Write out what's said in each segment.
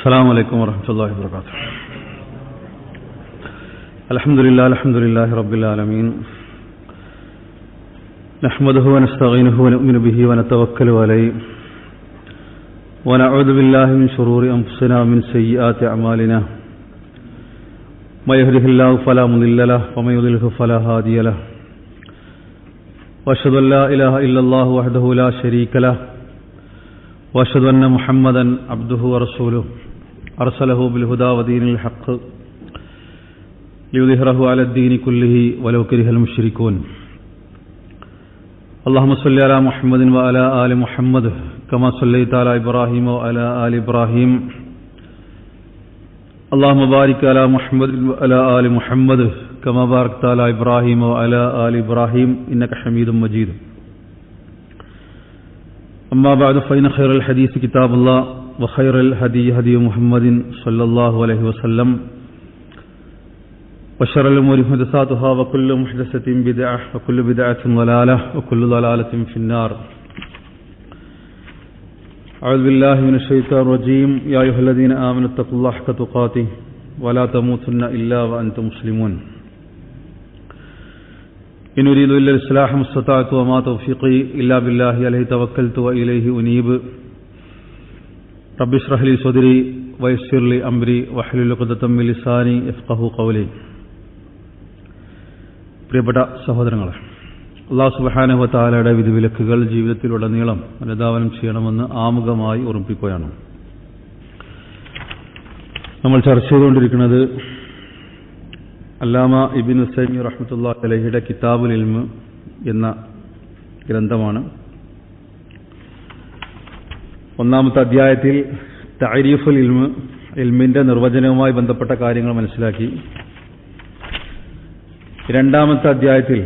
السلام عليكم ورحمة الله وبركاته. الحمد لله رب العالمين. نحمده ونستعينه ونؤمن به ونتوكل عليه ونعوذ بالله من شرور أنفسنا ومن سيئات أعمالنا. ما يهده الله فلا مضل له ومن يضلل فلا هادي له. وأشهد أن لا إله إلا الله وحده لا شريك له وأشهد أن محمدا عبده ورسوله أرسله بالهدى ودين الحق ليظهره على الدين كله ولو كره المشركون. اللهم صل على محمد وعلى آل محمد كما صليت على إبراهيم وعلى آل إبراهيم. اللهم بارك على محمد وعلى آل محمد كما باركت على إبراهيم وعلى آل إبراهيم إنك حميد مجيد. أما بعد فإن خير الحديث كتاب الله وخير الهدي هدي محمد صلى الله عليه وسلم وشر الأمور محدثاتها وكل محدثة بدعة وكل بدعة ضلالة وكل ضلالة في النار. أعوذ بالله من الشيطان الرجيم. يا أيها الذين آمنوا اتقوا الله حق تقاته ولا تموتن إلا وأنتم مسلمون. إن أريد إلا الإصلاح ما استطعت وما توفيقي إلا بالله عليه توكلت وإليه أنيب. رب اشرح لي صدري ويسر لي أمري واحلل عقدة من لساني يفقهوا قولي. പ്രിയപ്പെട്ട സഹോദരങ്ങളെ, അല്ലാഹു സുബ്ഹാനഹു വ തആലയുടെ വിധിവിലക്കുകൾ ജീവിതത്തിലുടനീളം അനുധാവനം ചെയ്യണമെന്ന് ആമുഖമായി ഓർമ്മിപ്പിക്കുകയാണ്. നമ്മൾ ചർച്ച ചെയ്തുകൊണ്ടിരിക്കുന്നത് അല്ലാമ ഇബ്നു ഉസൈമീൻ റഹ്മത്തുള്ളാഹി അലൈഹിയുടെ കിതാബുൽ ഇൽമ് എന്ന ഗ്രന്ഥമാണ്. ഒന്നാമത്തെ അധ്യായത്തിൽ തഅരീഫുൽ ഇൽമ്, ഇൽമിന്റെ നിർവചനവുമായി ബന്ധപ്പെട്ട കാര്യങ്ങൾ മനസ്സിലാക്കി. രണ്ടാമത്തെ അധ്യായത്തിൽ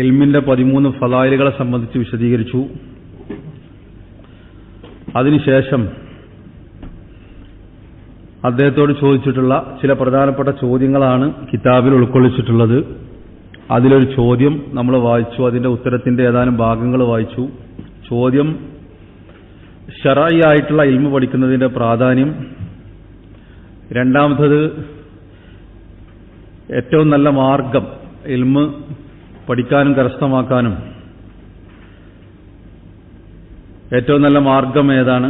ഇൽമിന്റെ 13 ഫളായിലുകളെ സംബന്ധിച്ച് വിശദീകരിച്ചു. അതിനുശേഷം അദ്ദേഹത്തോട് ചോദിച്ചിട്ടുള്ള ചില പ്രധാനപ്പെട്ട ചോദ്യങ്ങളാണ് കിതാബിൽ ഉൾക്കൊള്ളിച്ചിട്ടുള്ളത്. അതിലൊരു ചോദ്യം നമ്മൾ വായിച്ചു, അതിന്റെ ഉത്തരത്തിന്റെ ഏതാനും ഭാഗങ്ങൾ വായിച്ചു. ചോദ്യം ശർഈ ആയിട്ടുള്ള ഇൽമ് പഠിക്കുന്നതിന്റെ പ്രാധാന്യം. രണ്ടാമത്തത് ഏറ്റവും നല്ല മാർഗം ഇൽമ് പഠിക്കാനും കരസ്ഥമാക്കാനും ഏറ്റവും നല്ല മാർഗം ഏതാണ്.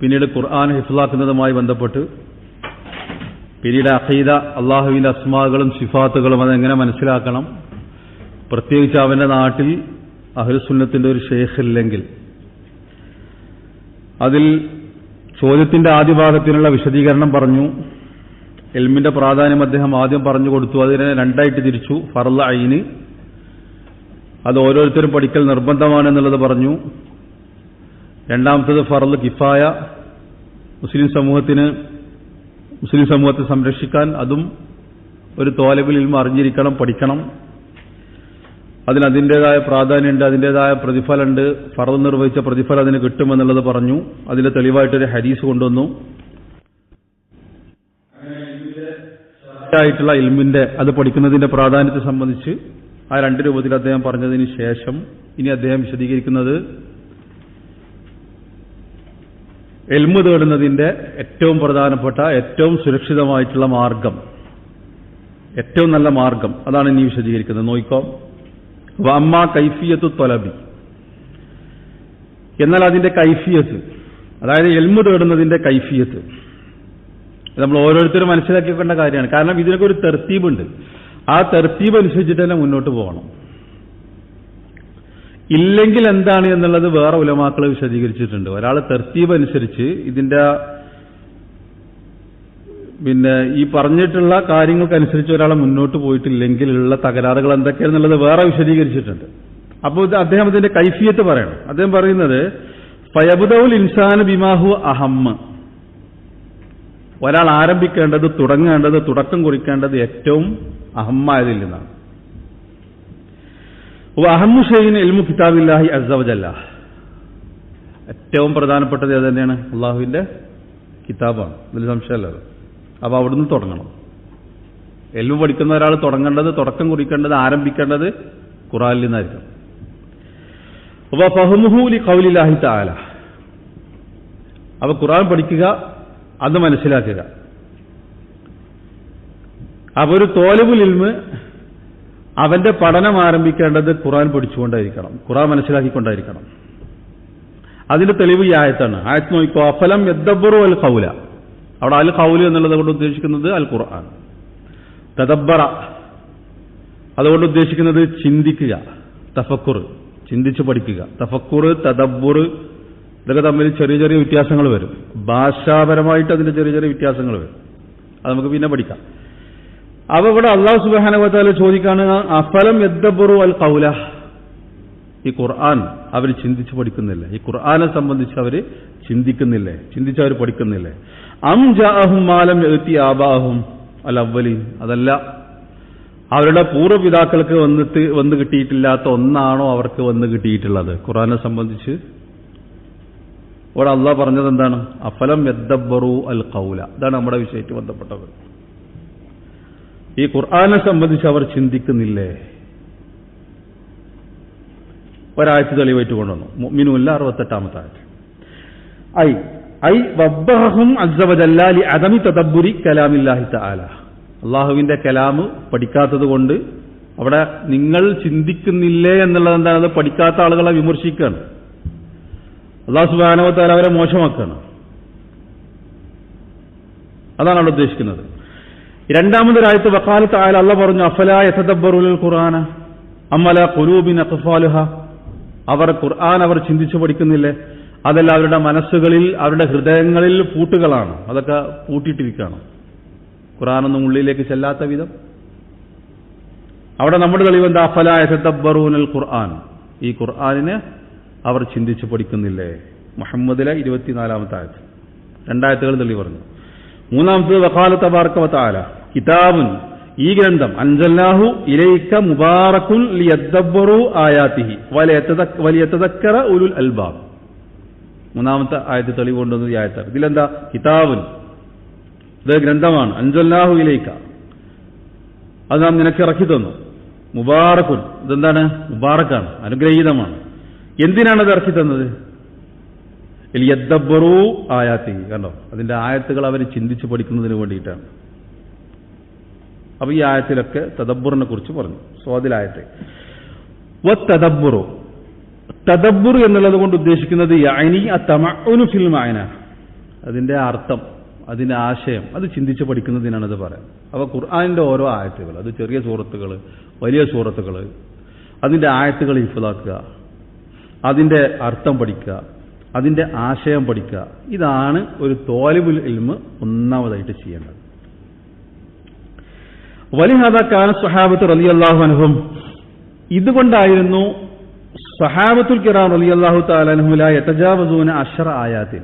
പിന്നീട് ഖുർആൻ ഹിഫ്ളാക്കുന്നതുമായി ബന്ധപ്പെട്ട്, പിന്നീട് അഖീദ, അള്ളാഹുവിന്റെ അസ്മാകളും സിഫാത്തുകളും അതെങ്ങനെ മനസ്സിലാക്കണം, പ്രത്യേകിച്ച് അവന്റെ നാട്ടിൽ അഹ്ലുസുന്നത്തിന്റെ ഒരു ഷെയ്ഖ് ഇല്ലെങ്കിൽ. അതിൽ ചോദ്യത്തിന്റെ ആദ്യ ഭാഗത്തിനുള്ള വിശദീകരണം പറഞ്ഞു. ഇൽമിന്റെ പ്രാധാന്യം അദ്ദേഹം ആദ്യം പറഞ്ഞു കൊടുത്തു. അതിനെ രണ്ടായിട്ട് തിരിച്ചു. ഫർള് ഐന്, അത് ഓരോരുത്തരും പഠിക്കൽ നിർബന്ധമാണെന്നുള്ളത് പറഞ്ഞു. രണ്ടാമത്തത് ഫർള് കിഫായ, മുസ്ലിം സമൂഹത്തെ സംരക്ഷിക്കാൻ അതും ഒരു ത്വാലിബുൽ ഇൽമ് അറിഞ്ഞിരിക്കണം, പഠിക്കണം. അതിൻ്റെതായ പ്രാധാന്യമുണ്ട്, അതിൻ്റെതായ പ്രതിഫലമുണ്ട്. ഫർള് നിർവഹിച്ച പ്രതിഫലം അതിന് കിട്ടുമെന്നുള്ളത് പറഞ്ഞു. അതിന്റെ തെളിവായിട്ടൊരു ഹദീസ് കൊണ്ടുവന്നു. ായിട്ടുള്ള ഇൽമിന്റെ, അത് പഠിക്കുന്നതിന്റെ പ്രാധാന്യത്തെ സംബന്ധിച്ച് ആ രണ്ട് രൂപത്തിൽ അദ്ദേഹം പറഞ്ഞതിന് ശേഷം ഇനി അദ്ദേഹം വിശദീകരിക്കുന്നത് ഇൽമ് തേടുന്നതിന്റെ ഏറ്റവും പ്രധാനപ്പെട്ട, ഏറ്റവും സുരക്ഷിതമായിട്ടുള്ള മാർഗം, ഏറ്റവും നല്ല മാർഗം, അതാണ് ഇനി വിശദീകരിക്കുന്നത്. നോയിക്കോ. വഅമ്മാ കൈഫിയത്തു ത്വലബി, എന്നാൽ അതിന്റെ കൈഫിയത്ത്, അതായത് ഇൽമ് തേടുന്നതിന്റെ കൈഫിയത്ത് നമ്മൾ ഓരോരുത്തരും മനസ്സിലാക്കിക്കേണ്ട കാര്യമാണ്. കാരണം ഇതിനൊക്കെ ഒരു തർത്തീബുണ്ട്. ആ തർത്തീബ് അനുസരിച്ചിട്ട് തന്നെ മുന്നോട്ട് പോകണം. ഇല്ലെങ്കിൽ എന്താണ് എന്നുള്ളത് വേറെ ഉലമാക്കൾ വിശദീകരിച്ചിട്ടുണ്ട്. ഒരാൾ തർത്തീബ് അനുസരിച്ച് ഇതിന്റെ ഈ പറഞ്ഞിട്ടുള്ള കാര്യങ്ങൾക്കനുസരിച്ച് ഒരാൾ മുന്നോട്ട് പോയിട്ടില്ലെങ്കിൽ ഉള്ള തകരാറുകൾ എന്തൊക്കെയാണെന്നുള്ളത് വേറെ വിശദീകരിച്ചിട്ടുണ്ട്. അപ്പോൾ അദ്ദേഹം ഇതിന്റെ കൈഫിയത്ത് പറയണം. അദ്ദേഹം പറയുന്നത് ഫയബ്ദഉൽ ഇൻസാനു ബിമാഹു അഹമ്മ, ഒരാൾ ആരംഭിക്കേണ്ടത്, തുടങ്ങേണ്ടത്, തുടക്കം കുറിക്കേണ്ടത് ഏറ്റവും അഹമ്മായതിൽ നിന്നാണ്. അഹമ്മു ഷൈഇൻ ഇൽമു കിതാബില്ലാഹി അസ്സ വജല്ല, ഏറ്റവും പ്രധാനപ്പെട്ടത് അത് തന്നെയാണ്, അള്ളാഹുവിന്റെ കിതാബാണ്, ഇതിൽ സംശയമല്ലത്. അപ്പൊ അവിടുന്ന് തുടങ്ങണം. ഇൽമു പഠിക്കുന്ന ഒരാൾ തുടങ്ങേണ്ടത്, തുടക്കം കുറിക്കേണ്ടത്, ആരംഭിക്കേണ്ടത് ഖുർആനിൽ നിന്നായിരിക്കും. ഫഹ്മുഹു ലിഖൗലില്ലാഹി തആല, അപ്പൊ ഖുർആൻ പഠിക്കുക, അത് മനസ്സിലാക്കുക. അപ്പോൾ ഒരു തോലിബുൽ ഇൽമ് അവന്റെ പഠനം ആരംഭിക്കേണ്ടത് ഖുർആൻ പഠിച്ചുകൊണ്ടായിരിക്കണം, ഖുർആൻ മനസ്സിലാക്കിക്കൊണ്ടായിരിക്കണം. അതിന്റെ തെളിവ് ഈ ആയത്താണ്. ആയത്ത് നോക്കിക്കോ, അഫലം യദ്ദബ്ബറു അൽ ഖൗല. അവിടെ അൽ ഖൗല് എന്നുള്ളത് കൊണ്ട് ഉദ്ദേശിക്കുന്നത് അൽ ഖുർആൻ. തദബ്ബറ അതുകൊണ്ട് ഉദ്ദേശിക്കുന്നത് ചിന്തിക്കുക, തഫക്കുർ, ചിന്തിച്ച് പഠിക്കുക. തഫക്കുർ, തദബ്ബുർ ഇതൊക്കെ തമ്മിൽ ചെറിയ ചെറിയ വ്യത്യാസങ്ങൾ വരും. ഭാഷാപരമായിട്ട് അതിന്റെ ചെറിയ ചെറിയ വ്യത്യാസങ്ങൾ വരും. അത് നമുക്ക് പിന്നെ പഠിക്കാം. അപ്പൊ ഇവിടെ അല്ലാഹു സുബ്ഹാനഹു വ തആല ചോദിക്കാണ്, അഫലം യദ്ദബ്ബറു അൽ ഖൗല, ഈ ഖുർആൻ അവർ ചിന്തിച്ച് പഠിക്കുന്നില്ലേ? ഈ ഖുർആനെ സംബന്ധിച്ച് അവർ ചിന്തിക്കുന്നില്ലേ? ചിന്തിച്ച് അവർ പഠിക്കുന്നില്ലേ? അം ജാഅഹും മാ ലം യഅതി ആബാഹും അൽ അവ്വലീൻ, അതല്ല അവരുടെ പൂർവ്വപിതാക്കൾക്ക് വന്ന് കിട്ടിയിട്ടില്ലാത്ത ഒന്നാണോ അവർക്ക് വന്ന് കിട്ടിയിട്ടുള്ളത്? ഖുർആനെ സംബന്ധിച്ച് ഇവിടെ അല്ലാഹ് പറഞ്ഞത് എന്താണ്? അഫലം യദ്ദബ്ബറു അൽ ഖൗല. ഇതാണ് നമ്മുടെ വിഷയത്തിൽ ബന്ധപ്പെട്ടത്. ഈ ഖുർആനെ സംബന്ധിച്ച് അവർ ചിന്തിക്കുന്നില്ലേ? ഒരാഴ്ച തെളിവായിട്ട് കൊണ്ടുവന്നു. മുഅ്മിനൂല്ല 68-ാമത്തെ ആയത്ത്. ഐ വബ്ബഹും അസ്സ വജല്ല ലി അദമി തദബ്ബുരി കലാമില്ലാഹി തആല. അല്ലാഹുവിന്റെ കലാം പഠിക്കാത്തത് കൊണ്ട് അവിടെ നിങ്ങൾ ചിന്തിക്കുന്നില്ലേ എന്നുള്ളത് എന്താണ്? അത് പഠിക്കാത്ത ആളുകളെ വിമർശിക്കുകയാണ്. അല്ലാഹു സുബ്ഹാനഹു വ തആല അവരെ മോശമാക്കുകയാണ്. അതാണ് അവിടെ ഉദ്ദേശിക്കുന്നത്. രണ്ടാമതൊരായത്ത് വഖാല തആല, അല്ലാഹു പറഞ്ഞു, അഫലാ യതദബ്ബറൂനൽ ഖുർആന അം അലാ ഖുലൂബിൻ അഖ്ഫാലുഹാ. അവർ ഖുർആൻ അവർ ചിന്തിച്ചു പഠിക്കുന്നില്ലേ? അതല്ല അവരുടെ മനസ്സുകളിൽ, അവരുടെ ഹൃദയങ്ങളിൽ പൂട്ടുകളാണ്, അതൊക്കെ പൂട്ടിയിട്ടിരിക്കുകയാണ്, ഖുർആനൊന്നും ഉള്ളിലേക്ക് ചെല്ലാത്ത വിധം. അവിടെ നമ്മുടെ തെളിവ് എന്താ? അഫലാ യതദബ്ബറൂനൽ ഖുർആൻ, ഈ ഖുർആനിനെ അവർ ചിന്തിച്ചു പഠിക്കുന്നില്ലേ? മുഹമ്മദിലെ 24-ാമത്തെ ആയത്ത്. രണ്ടായത്തുകൾ തെളിവ് പറഞ്ഞു. മൂന്നാമത്തത് വഖാല തബാറക വ തആല, കിതാബുൻ, ഈ ഗ്രന്ഥം, അൻസൽനാഹു ഇലൈക മുബാറകുൻ ലിയദ്ദബ്ബറു ആയാതിഹി വലിയതദക്കറ ഉലുൽ അൽബാബ്. മൂന്നാമത്തെ ആയത്ത് തെളിവ് കൊണ്ടുവന്നത് ഈ ആയത്താണ്. ഇതിലെന്താ? കിതാബുൻ, ഇത് ഗ്രന്ഥമാണ്. അൻസൽനാഹു ഇലൈക, അത് നാം നിനക്ക് ഇറക്കി തന്നു. മുബാറകുൻ, ഇതെന്താണ്? മുബാറക്കാണ്, അനുഗ്രഹീതമാണ്. എന്തിനാണ് അത് ഇറക്കി തന്നത്? ലിയദ്ദബ്ബറു ആയാതിഹി. കണ്ടോ, അതിന്റെ ആയത്തുകൾ അവർ ചിന്തിച്ച് പഠിക്കുന്നതിന് വേണ്ടിയിട്ടാണ്. അപ്പൊ ഈ ആയത്തിലൊക്കെ തദബ്ബുറിനെ കുറിച്ച് പറഞ്ഞു. സ്വാദിലായത്തെ വത്തദബ്ബുറു, തദബ്ബുർ എന്നുള്ളത് കൊണ്ട് ഉദ്ദേശിക്കുന്നത് യഅനി അത്തമഉനു ഫിൽ മഅന, അതിന്റെ അർത്ഥം, അതിന്റെ ആശയം, അത് ചിന്തിച്ച് പഠിക്കുന്നതിനാണ് അത് പറയുന്നത്. അപ്പൊ ഖുർആനിന്റെ ഓരോ ആയത്തുകൾ, അത് ചെറിയ സൂറത്തുകൾ, വലിയ സൂറത്തുകൾ, അതിന്റെ ആയത്തുകൾ ഹിഫ്ളാക്കുക, അതിന്റെ അർത്ഥം പഠിക്കുക, അതിന്റെ ആശയം പഠിക്കുക, ഇതാണ് ഒരു തോലിബുൽ ഇൽമ് ഒന്നാമതായിട്ട് ചെയ്യേണ്ടത്. വലിഹാദാ കാന സ്വഹാബത്ത് റളിയല്ലാഹു അൻഹും, ഇതുകൊണ്ടായിരുന്നു സ്വഹാബത്തുൽ കിറാം റളിയല്ലാഹു തആല അൻഹും ലാ യതജാവസൂന 10 ആയാത്തിൻ,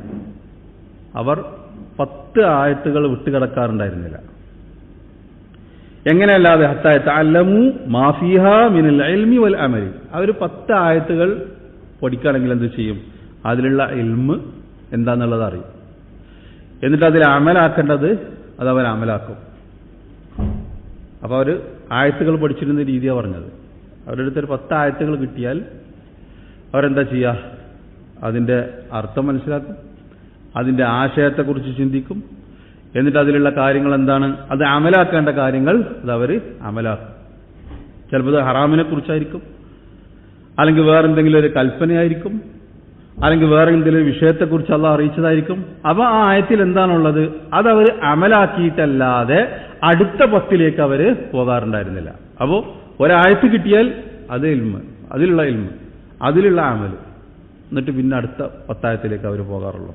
അവർ 10 ആയത്തുകൾ വിട്ടുകിടക്കാറുണ്ടായിരുന്നില്ല. എങ്ങനെയല്ലാതെ ഹത്താ യതഅല്ലമു മാ ഫീഹാ മിനൽ ഇൽമി വൽ അമലി, അവർ 10 ആയത്തുകൾ പഠിക്കുകയാണെങ്കിൽ എന്ത് ചെയ്യും? അതിലുള്ള ഇൽമ് എന്താണെന്നുള്ളത് അറിയും. എന്നിട്ട് അതിൽ അമലാക്കേണ്ടത് അത് അവർ അമലാക്കും. അപ്പോൾ അവർ ആയത്തുകൾ പഠിച്ചിരുന്ന രീതിയാണ് പറഞ്ഞത്. അവരുടെ അടുത്തൊരു 10 ആയത്തുകൾ കിട്ടിയാൽ അവരെന്താ ചെയ്യുക? അതിൻ്റെ അർത്ഥം മനസ്സിലാക്കും, അതിൻ്റെ ആശയത്തെക്കുറിച്ച് ചിന്തിക്കും, എന്നിട്ട് അതിലുള്ള കാര്യങ്ങൾ എന്താണ്, അത് അമലാക്കേണ്ട കാര്യങ്ങൾ അത് അവർ അമലാക്കും. ചിലപ്പോൾ അത് ഹറാമിനെ കുറിച്ചായിരിക്കും, അല്ലെങ്കിൽ വേറെന്തെങ്കിലും ഒരു കൽപ്പനയായിരിക്കും, അല്ലെങ്കിൽ വേറെ എന്തെങ്കിലും ഒരു വിഷയത്തെക്കുറിച്ച് അള്ളാഹ് അറിയിച്ചതായിരിക്കും. അപ്പോൾ ആ ആയത്തിൽ എന്താണുള്ളത് അതവർ അമലാക്കിയിട്ടല്ലാതെ അടുത്ത 10ലേക്ക് അവർ പോകാറുണ്ടായിരുന്നില്ല. അപ്പോൾ ഒരായത്ത് കിട്ടിയാൽ അത് ഇൽമ്, അതിലുള്ള ഇൽമ്, അതിലുള്ള അമൽ, എന്നിട്ട് പിന്നെ അടുത്ത 10 ആയത്തിലേക്ക് അവർ പോകാറുള്ളൂ.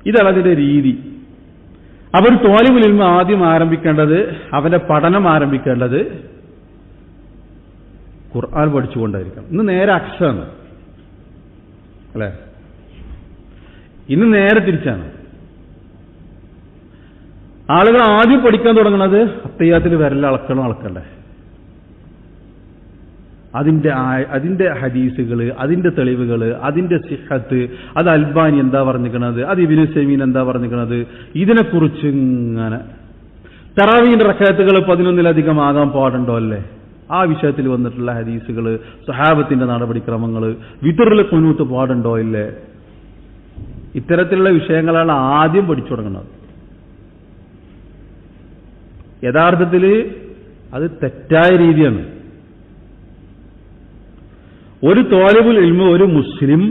ഇതാണ് അതിന്റെ രീതി. അപ്പോൾ ഒരു ത്വാലിബുൽ ഇൽമ് ആദ്യം ആരംഭിക്കേണ്ടത്, അവന്റെ പഠനം ആരംഭിക്കേണ്ടത് ഖുർആൻ പഠിച്ചുകൊണ്ടായിരിക്കണം. ഇന്ന് നേരെ അക്ഷരാണ് അല്ലെ, ഇന്ന് നേരെ തിരിച്ചാണ്. ആളുകൾ ആദ്യം പഠിക്കാൻ തുടങ്ങുന്നത് അത്തയ്യാത്തിൽ വിരൽ അളക്കണ്ടേ, അതിന്റെ ഹദീസുകൾ, അതിന്റെ തെളിവുകൾ, അതിന്റെ സിഹത്ത്, അത് അൽബാനി എന്താ പറഞ്ഞിരിക്കുന്നത്, അത് ഇബ്നു സൈമീൻ എന്താ പറഞ്ഞിരിക്കുന്നത്, ഇതിനെക്കുറിച്ച് ഇങ്ങനെ. തറാവീന്റെ റക്അത്തുകൾ 11-ലധികം ആകാൻ പാടുണ്ടോ അല്ലേ, ആ വിഷയത്തിൽ വന്നിട്ടുള്ള ഹദീസുകൾ, സഹാബത്തിന്റെ നടപടിക്രമങ്ങൾ, വിത്റിൽ ഖുനൂത്ത് പാടുണ്ടോ ഇല്ലേ, ഇത്തരത്തിലുള്ള വിഷയങ്ങളാണ് ആദ്യം പഠിച്ചു തുടങ്ങുന്നത്. യഥാർത്ഥത്തിൽ അത് തെറ്റായ രീതിയാണ്. ഒരു ത്വാലിബുൽ ഇൽമ്, ഒരു മുസ്ലിം,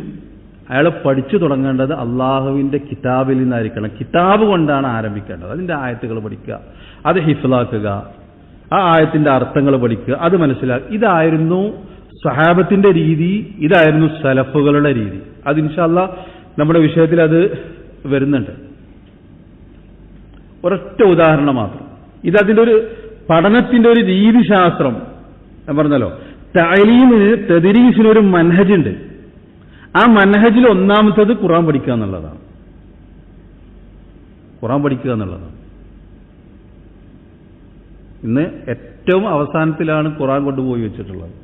അയാൾ പഠിച്ചു തുടങ്ങേണ്ടത് അള്ളാഹുവിന്റെ കിതാബിൽ നിന്നായിരിക്കണം. കിതാബ് കൊണ്ടാണ് ആരംഭിക്കേണ്ടത്. അതിന്റെ ആയത്തുകൾ പഠിക്കുക, അത് ഹിഫ്ലാക്കുക, ആ ആയത്തിന്റെ അർത്ഥങ്ങൾ പഠിക്കുക, അത് മനസ്സിലാക്കുക. ഇതായിരുന്നു സഹാബത്തിന്റെ രീതി, ഇതായിരുന്നു സലഫുകളുടെ രീതി. അത് ഇൻഷാ അല്ലാഹ് നമ്മുടെ വിഷയത്തിൽ അത് വരുന്നുണ്ട്. ഒരൊറ്റ ഉദാഹരണം മാത്രം. ഇതതിന്റെ ഒരു പഠനത്തിന്റെ ഒരു രീതിശാസ്ത്രം. ഞാൻ പറഞ്ഞല്ലോ, തഅലീമിന് തദ്രീസിനൊരു മൻഹജുണ്ട്. ആ മൻഹജിൽ ഒന്നാമത്തത് ഖുർആൻ പഠിക്കുക എന്നുള്ളതാണ്. ഖുർആൻ പഠിക്കുക എന്നുള്ളതാണ്. ഇന്ന് ഏറ്റവും അവസാനത്തിലാണ് ഖുർആൻ കൊണ്ടുപോയി വെച്ചിട്ടുള്ളത്.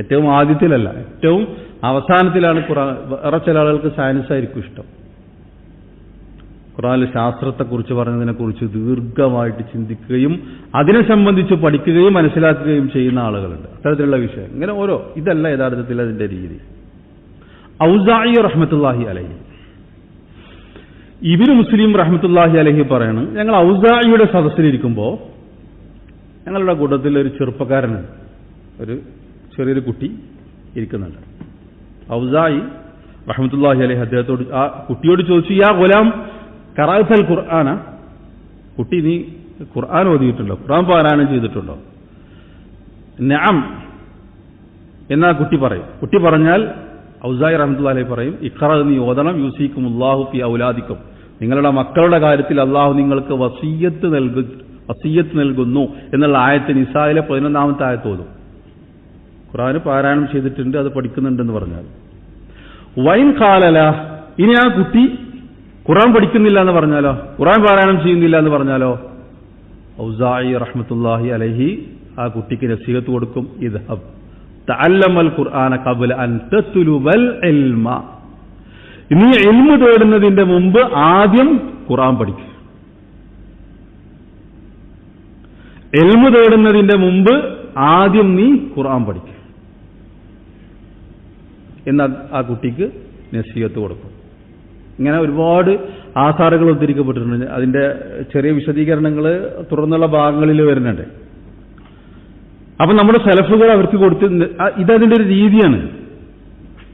ഏറ്റവും ആദ്യത്തിലല്ല, ഏറ്റവും അവസാനത്തിലാണ് ഖുർആൻ. വേറെ ചില ആളുകൾക്ക് സയൻസ് ആയിരിക്കും ഇഷ്ടം. ഖുർആനിൽ ശാസ്ത്രത്തെക്കുറിച്ച് പറഞ്ഞതിനെക്കുറിച്ച് ദീർഘമായിട്ട് ചിന്തിക്കുകയും അതിനെ സംബന്ധിച്ച് പഠിക്കുകയും മനസ്സിലാക്കുകയും ചെയ്യുന്ന ആളുകളുണ്ട്. അത്തരത്തിലുള്ള വിഷയം ഇങ്ങനെ ഓരോ, ഇതല്ല യഥാർത്ഥത്തിൽ അതിന്റെ രീതി. ഔസാഇ റഹ്മത്തുള്ളാഹി അലൈഹി, ഇബ്നു മുസ്ലിം റഹ്മത്തുള്ളാഹി അലൈഹി പറയാണ്, ഞങ്ങൾ ഔസാഇയുടെ സദസ്സിലിരിക്കുമ്പോൾ ഞങ്ങളുടെ കൂട്ടത്തിൽ ഒരു ചെറുപ്പക്കാരനാണ്, ഒരു ചെറിയൊരു കുട്ടി ഇരിക്കുന്നുണ്ട്. ഔസാഇ റഹ്മത്തുള്ളാഹി അലൈഹി അദ്ദേഹത്തോട്, ആ കുട്ടിയോട് ചോദിച്ചു, യാ ഗുലാം ഖറഅതൽ ഖുർആന, കുട്ടി നീ ഖുർആൻ ഓതിയിട്ടുണ്ടോ, ഖുർആൻ പാരായണം ചെയ്തിട്ടുണ്ടോ? നഅം എന്നാ കുട്ടി പറയും. കുട്ടി പറഞ്ഞാൽ ഔസാഇ റഹ്മത്തുള്ളാഹി അലൈഹി പറയും, ഇഖ്റ, നീ ഓതണം, യൂസിക്കുമുല്ലാഹു ഫി ഔലാദിക്കും, നിങ്ങളുടെ മക്കളുടെ കാര്യത്തിൽ അള്ളാഹു നിങ്ങൾക്ക് വസിയ്യത്ത് നൽകുന്നു എന്നുള്ള ആയത്ത് നിസായിലെ 11ാമത്തെ ആയത്ത് ഓതും. ഖുർആൻ പാരായണം ചെയ്തിട്ടുണ്ട്, അത് പഠിക്കുന്നുണ്ടെന്ന് പറഞ്ഞാൽ. വൈൻ ഖാലല, ഇനി ആ കുട്ടി ഖുർആൻ പഠിക്കുന്നില്ല എന്ന് പറഞ്ഞാലോ, ഖുർആൻ പാരായണം ചെയ്യുന്നില്ല എന്ന് പറഞ്ഞാലോ, ഔസാഇ റഹ്മത്തുള്ളാഹി അലൈഹി ആ കുട്ടിക്ക് നസീഹത്ത് കൊടുക്കും, ഇദ്ഹബ് തഅല്ലമൽ ഖുർആന ഖബ്ല അൻ തത്ലുബൽ ഇൽമ, നീ ഇൽമു തേടുന്നതിന്റെ മുമ്പ് ആദ്യം ഖുർആൻ പഠിക്കുക. ഇൽമു തേടുന്നതിന്റെ മുമ്പ് ആദ്യം നീ ഖുർആൻ പഠിക്കുക എന്ന് ആ കുട്ടിക്ക് നസീഹത്ത് കൊടുക്കും. ഇങ്ങനെ ഒരുപാട് ആസാറുകൾ ഉദ്ധരിക്കപ്പെട്ടിട്ടുണ്ട്. അതിന്റെ ചെറിയ വിശദീകരണങ്ങൾ തുടർന്നുള്ള ഭാഗങ്ങളിൽ വരുന്നുണ്ട്. അപ്പൊ നമ്മുടെ സലഫുകൾ അവർക്ക് കൊടുത്ത്, ഇതതിന്റെ ഒരു രീതിയാണ്,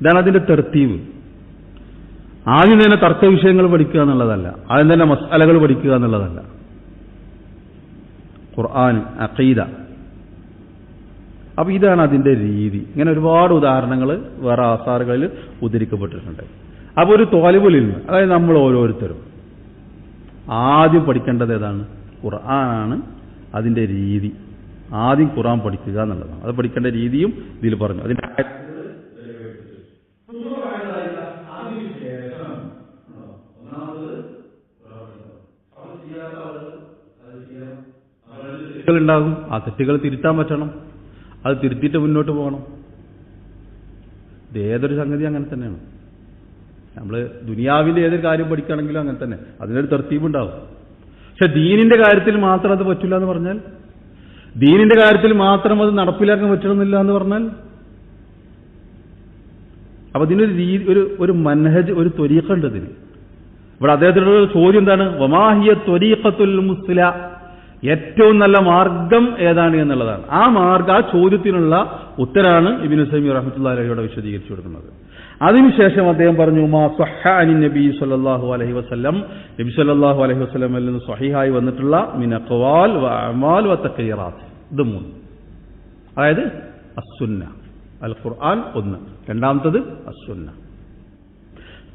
ഇതാണ് അതിന്റെ തർത്തീവ്. ആദ്യം തന്നെ തർക്ക വിഷയങ്ങൾ പഠിക്കുക എന്നുള്ളതല്ല, ആദ്യം തന്നെ മസ്അലകൾ പഠിക്കുക എന്നുള്ളതല്ല. ഖുർആൻ, അഖീദ, അപ്പൊ ഇതാണ് അതിന്റെ രീതി. ഇങ്ങനെ ഒരുപാട് ഉദാഹരണങ്ങൾ വേറെ ആസാറുകളിൽ ഉദ്ധരിക്കപ്പെട്ടിട്ടുണ്ട്. അപ്പൊ ഒരു ത്വാലിബുൽ ഇൽമ്, അതായത് നമ്മൾ ഓരോരുത്തരും ആദ്യം പഠിക്കേണ്ടത് ഏതാണ്? ഖുർആനാണ്. അതിന്റെ രീതി ആദ്യം ഖുർആൻ പഠിക്കുക എന്നുള്ളതാണ്. അത് പഠിക്കേണ്ട രീതിയും ഇതിൽ പറഞ്ഞു. അതിന്റെ ഉണ്ടാകും, ആ തെറ്റുകൾ തിരുത്താൻ പറ്റണം, അത് തിരുത്തിയിട്ട് മുന്നോട്ട് പോകണം. ഇത് ഏതൊരു സംഗതി അങ്ങനെ തന്നെയാണ്. നമ്മൾ ദുനിയാവിന്റെ ഏതൊരു കാര്യം പഠിക്കുകയാണെങ്കിലും അങ്ങനെ തന്നെ അതിനൊരു തർത്തീബുണ്ടാവും. പക്ഷെ ദീനിന്റെ കാര്യത്തിൽ മാത്രം അത് പറ്റില്ല എന്ന് പറഞ്ഞാൽ, ദീനിന്റെ കാര്യത്തിൽ മാത്രം അത് നടപ്പിലാക്കാൻ പറ്റണമെന്നില്ല എന്ന് പറഞ്ഞാൽ, അപ്പൊ ഇതിനൊരു രീതി, ഒരു മൻഹജ്, ഒരു ത്വരീഖ ഉണ്ട് ഇതിന്. ഇവിടെ അദ്ദേഹത്തിനുള്ള ചോദ്യം എന്താണ്? വമാഹിയ ത്വരീഖത്തുൽ മുസ്ല, ഏറ്റവും നല്ല മാർഗം ഏതാണ് എന്നുള്ളതാണ്. ആ ചോദ്യത്തിനുള്ള ഉത്തരാണ് ഇബ്നു തൈമിയ്യ റഹ്മത്തുള്ളാഹി അലൈഹിയുടെ വിശദീകരിച്ചു കൊടുക്കുന്നത്. അതിനുശേഷം അദ്ദേഹം പറഞ്ഞു, മാ സ്വഹ്ഹ അനി നബി സല്ലല്ലാഹു അലൈഹി വസല്ലം, നബി സല്ലല്ലാഹു അലൈഹി വസല്ലമയിൽ നിന്ന് സ്വഹീഹായി വന്നിട്ടുള്ള മിൻ അഖ്വാൽ വ അഅമാൽ വ തഖ്രീറാത്ത്, ഇത് മൂന്ന്. അതായത് അസ്സുന്ന, അൽ ഖുർആൻ ഒന്ന്, രണ്ടാമത്തത് അസ്സുന്ന.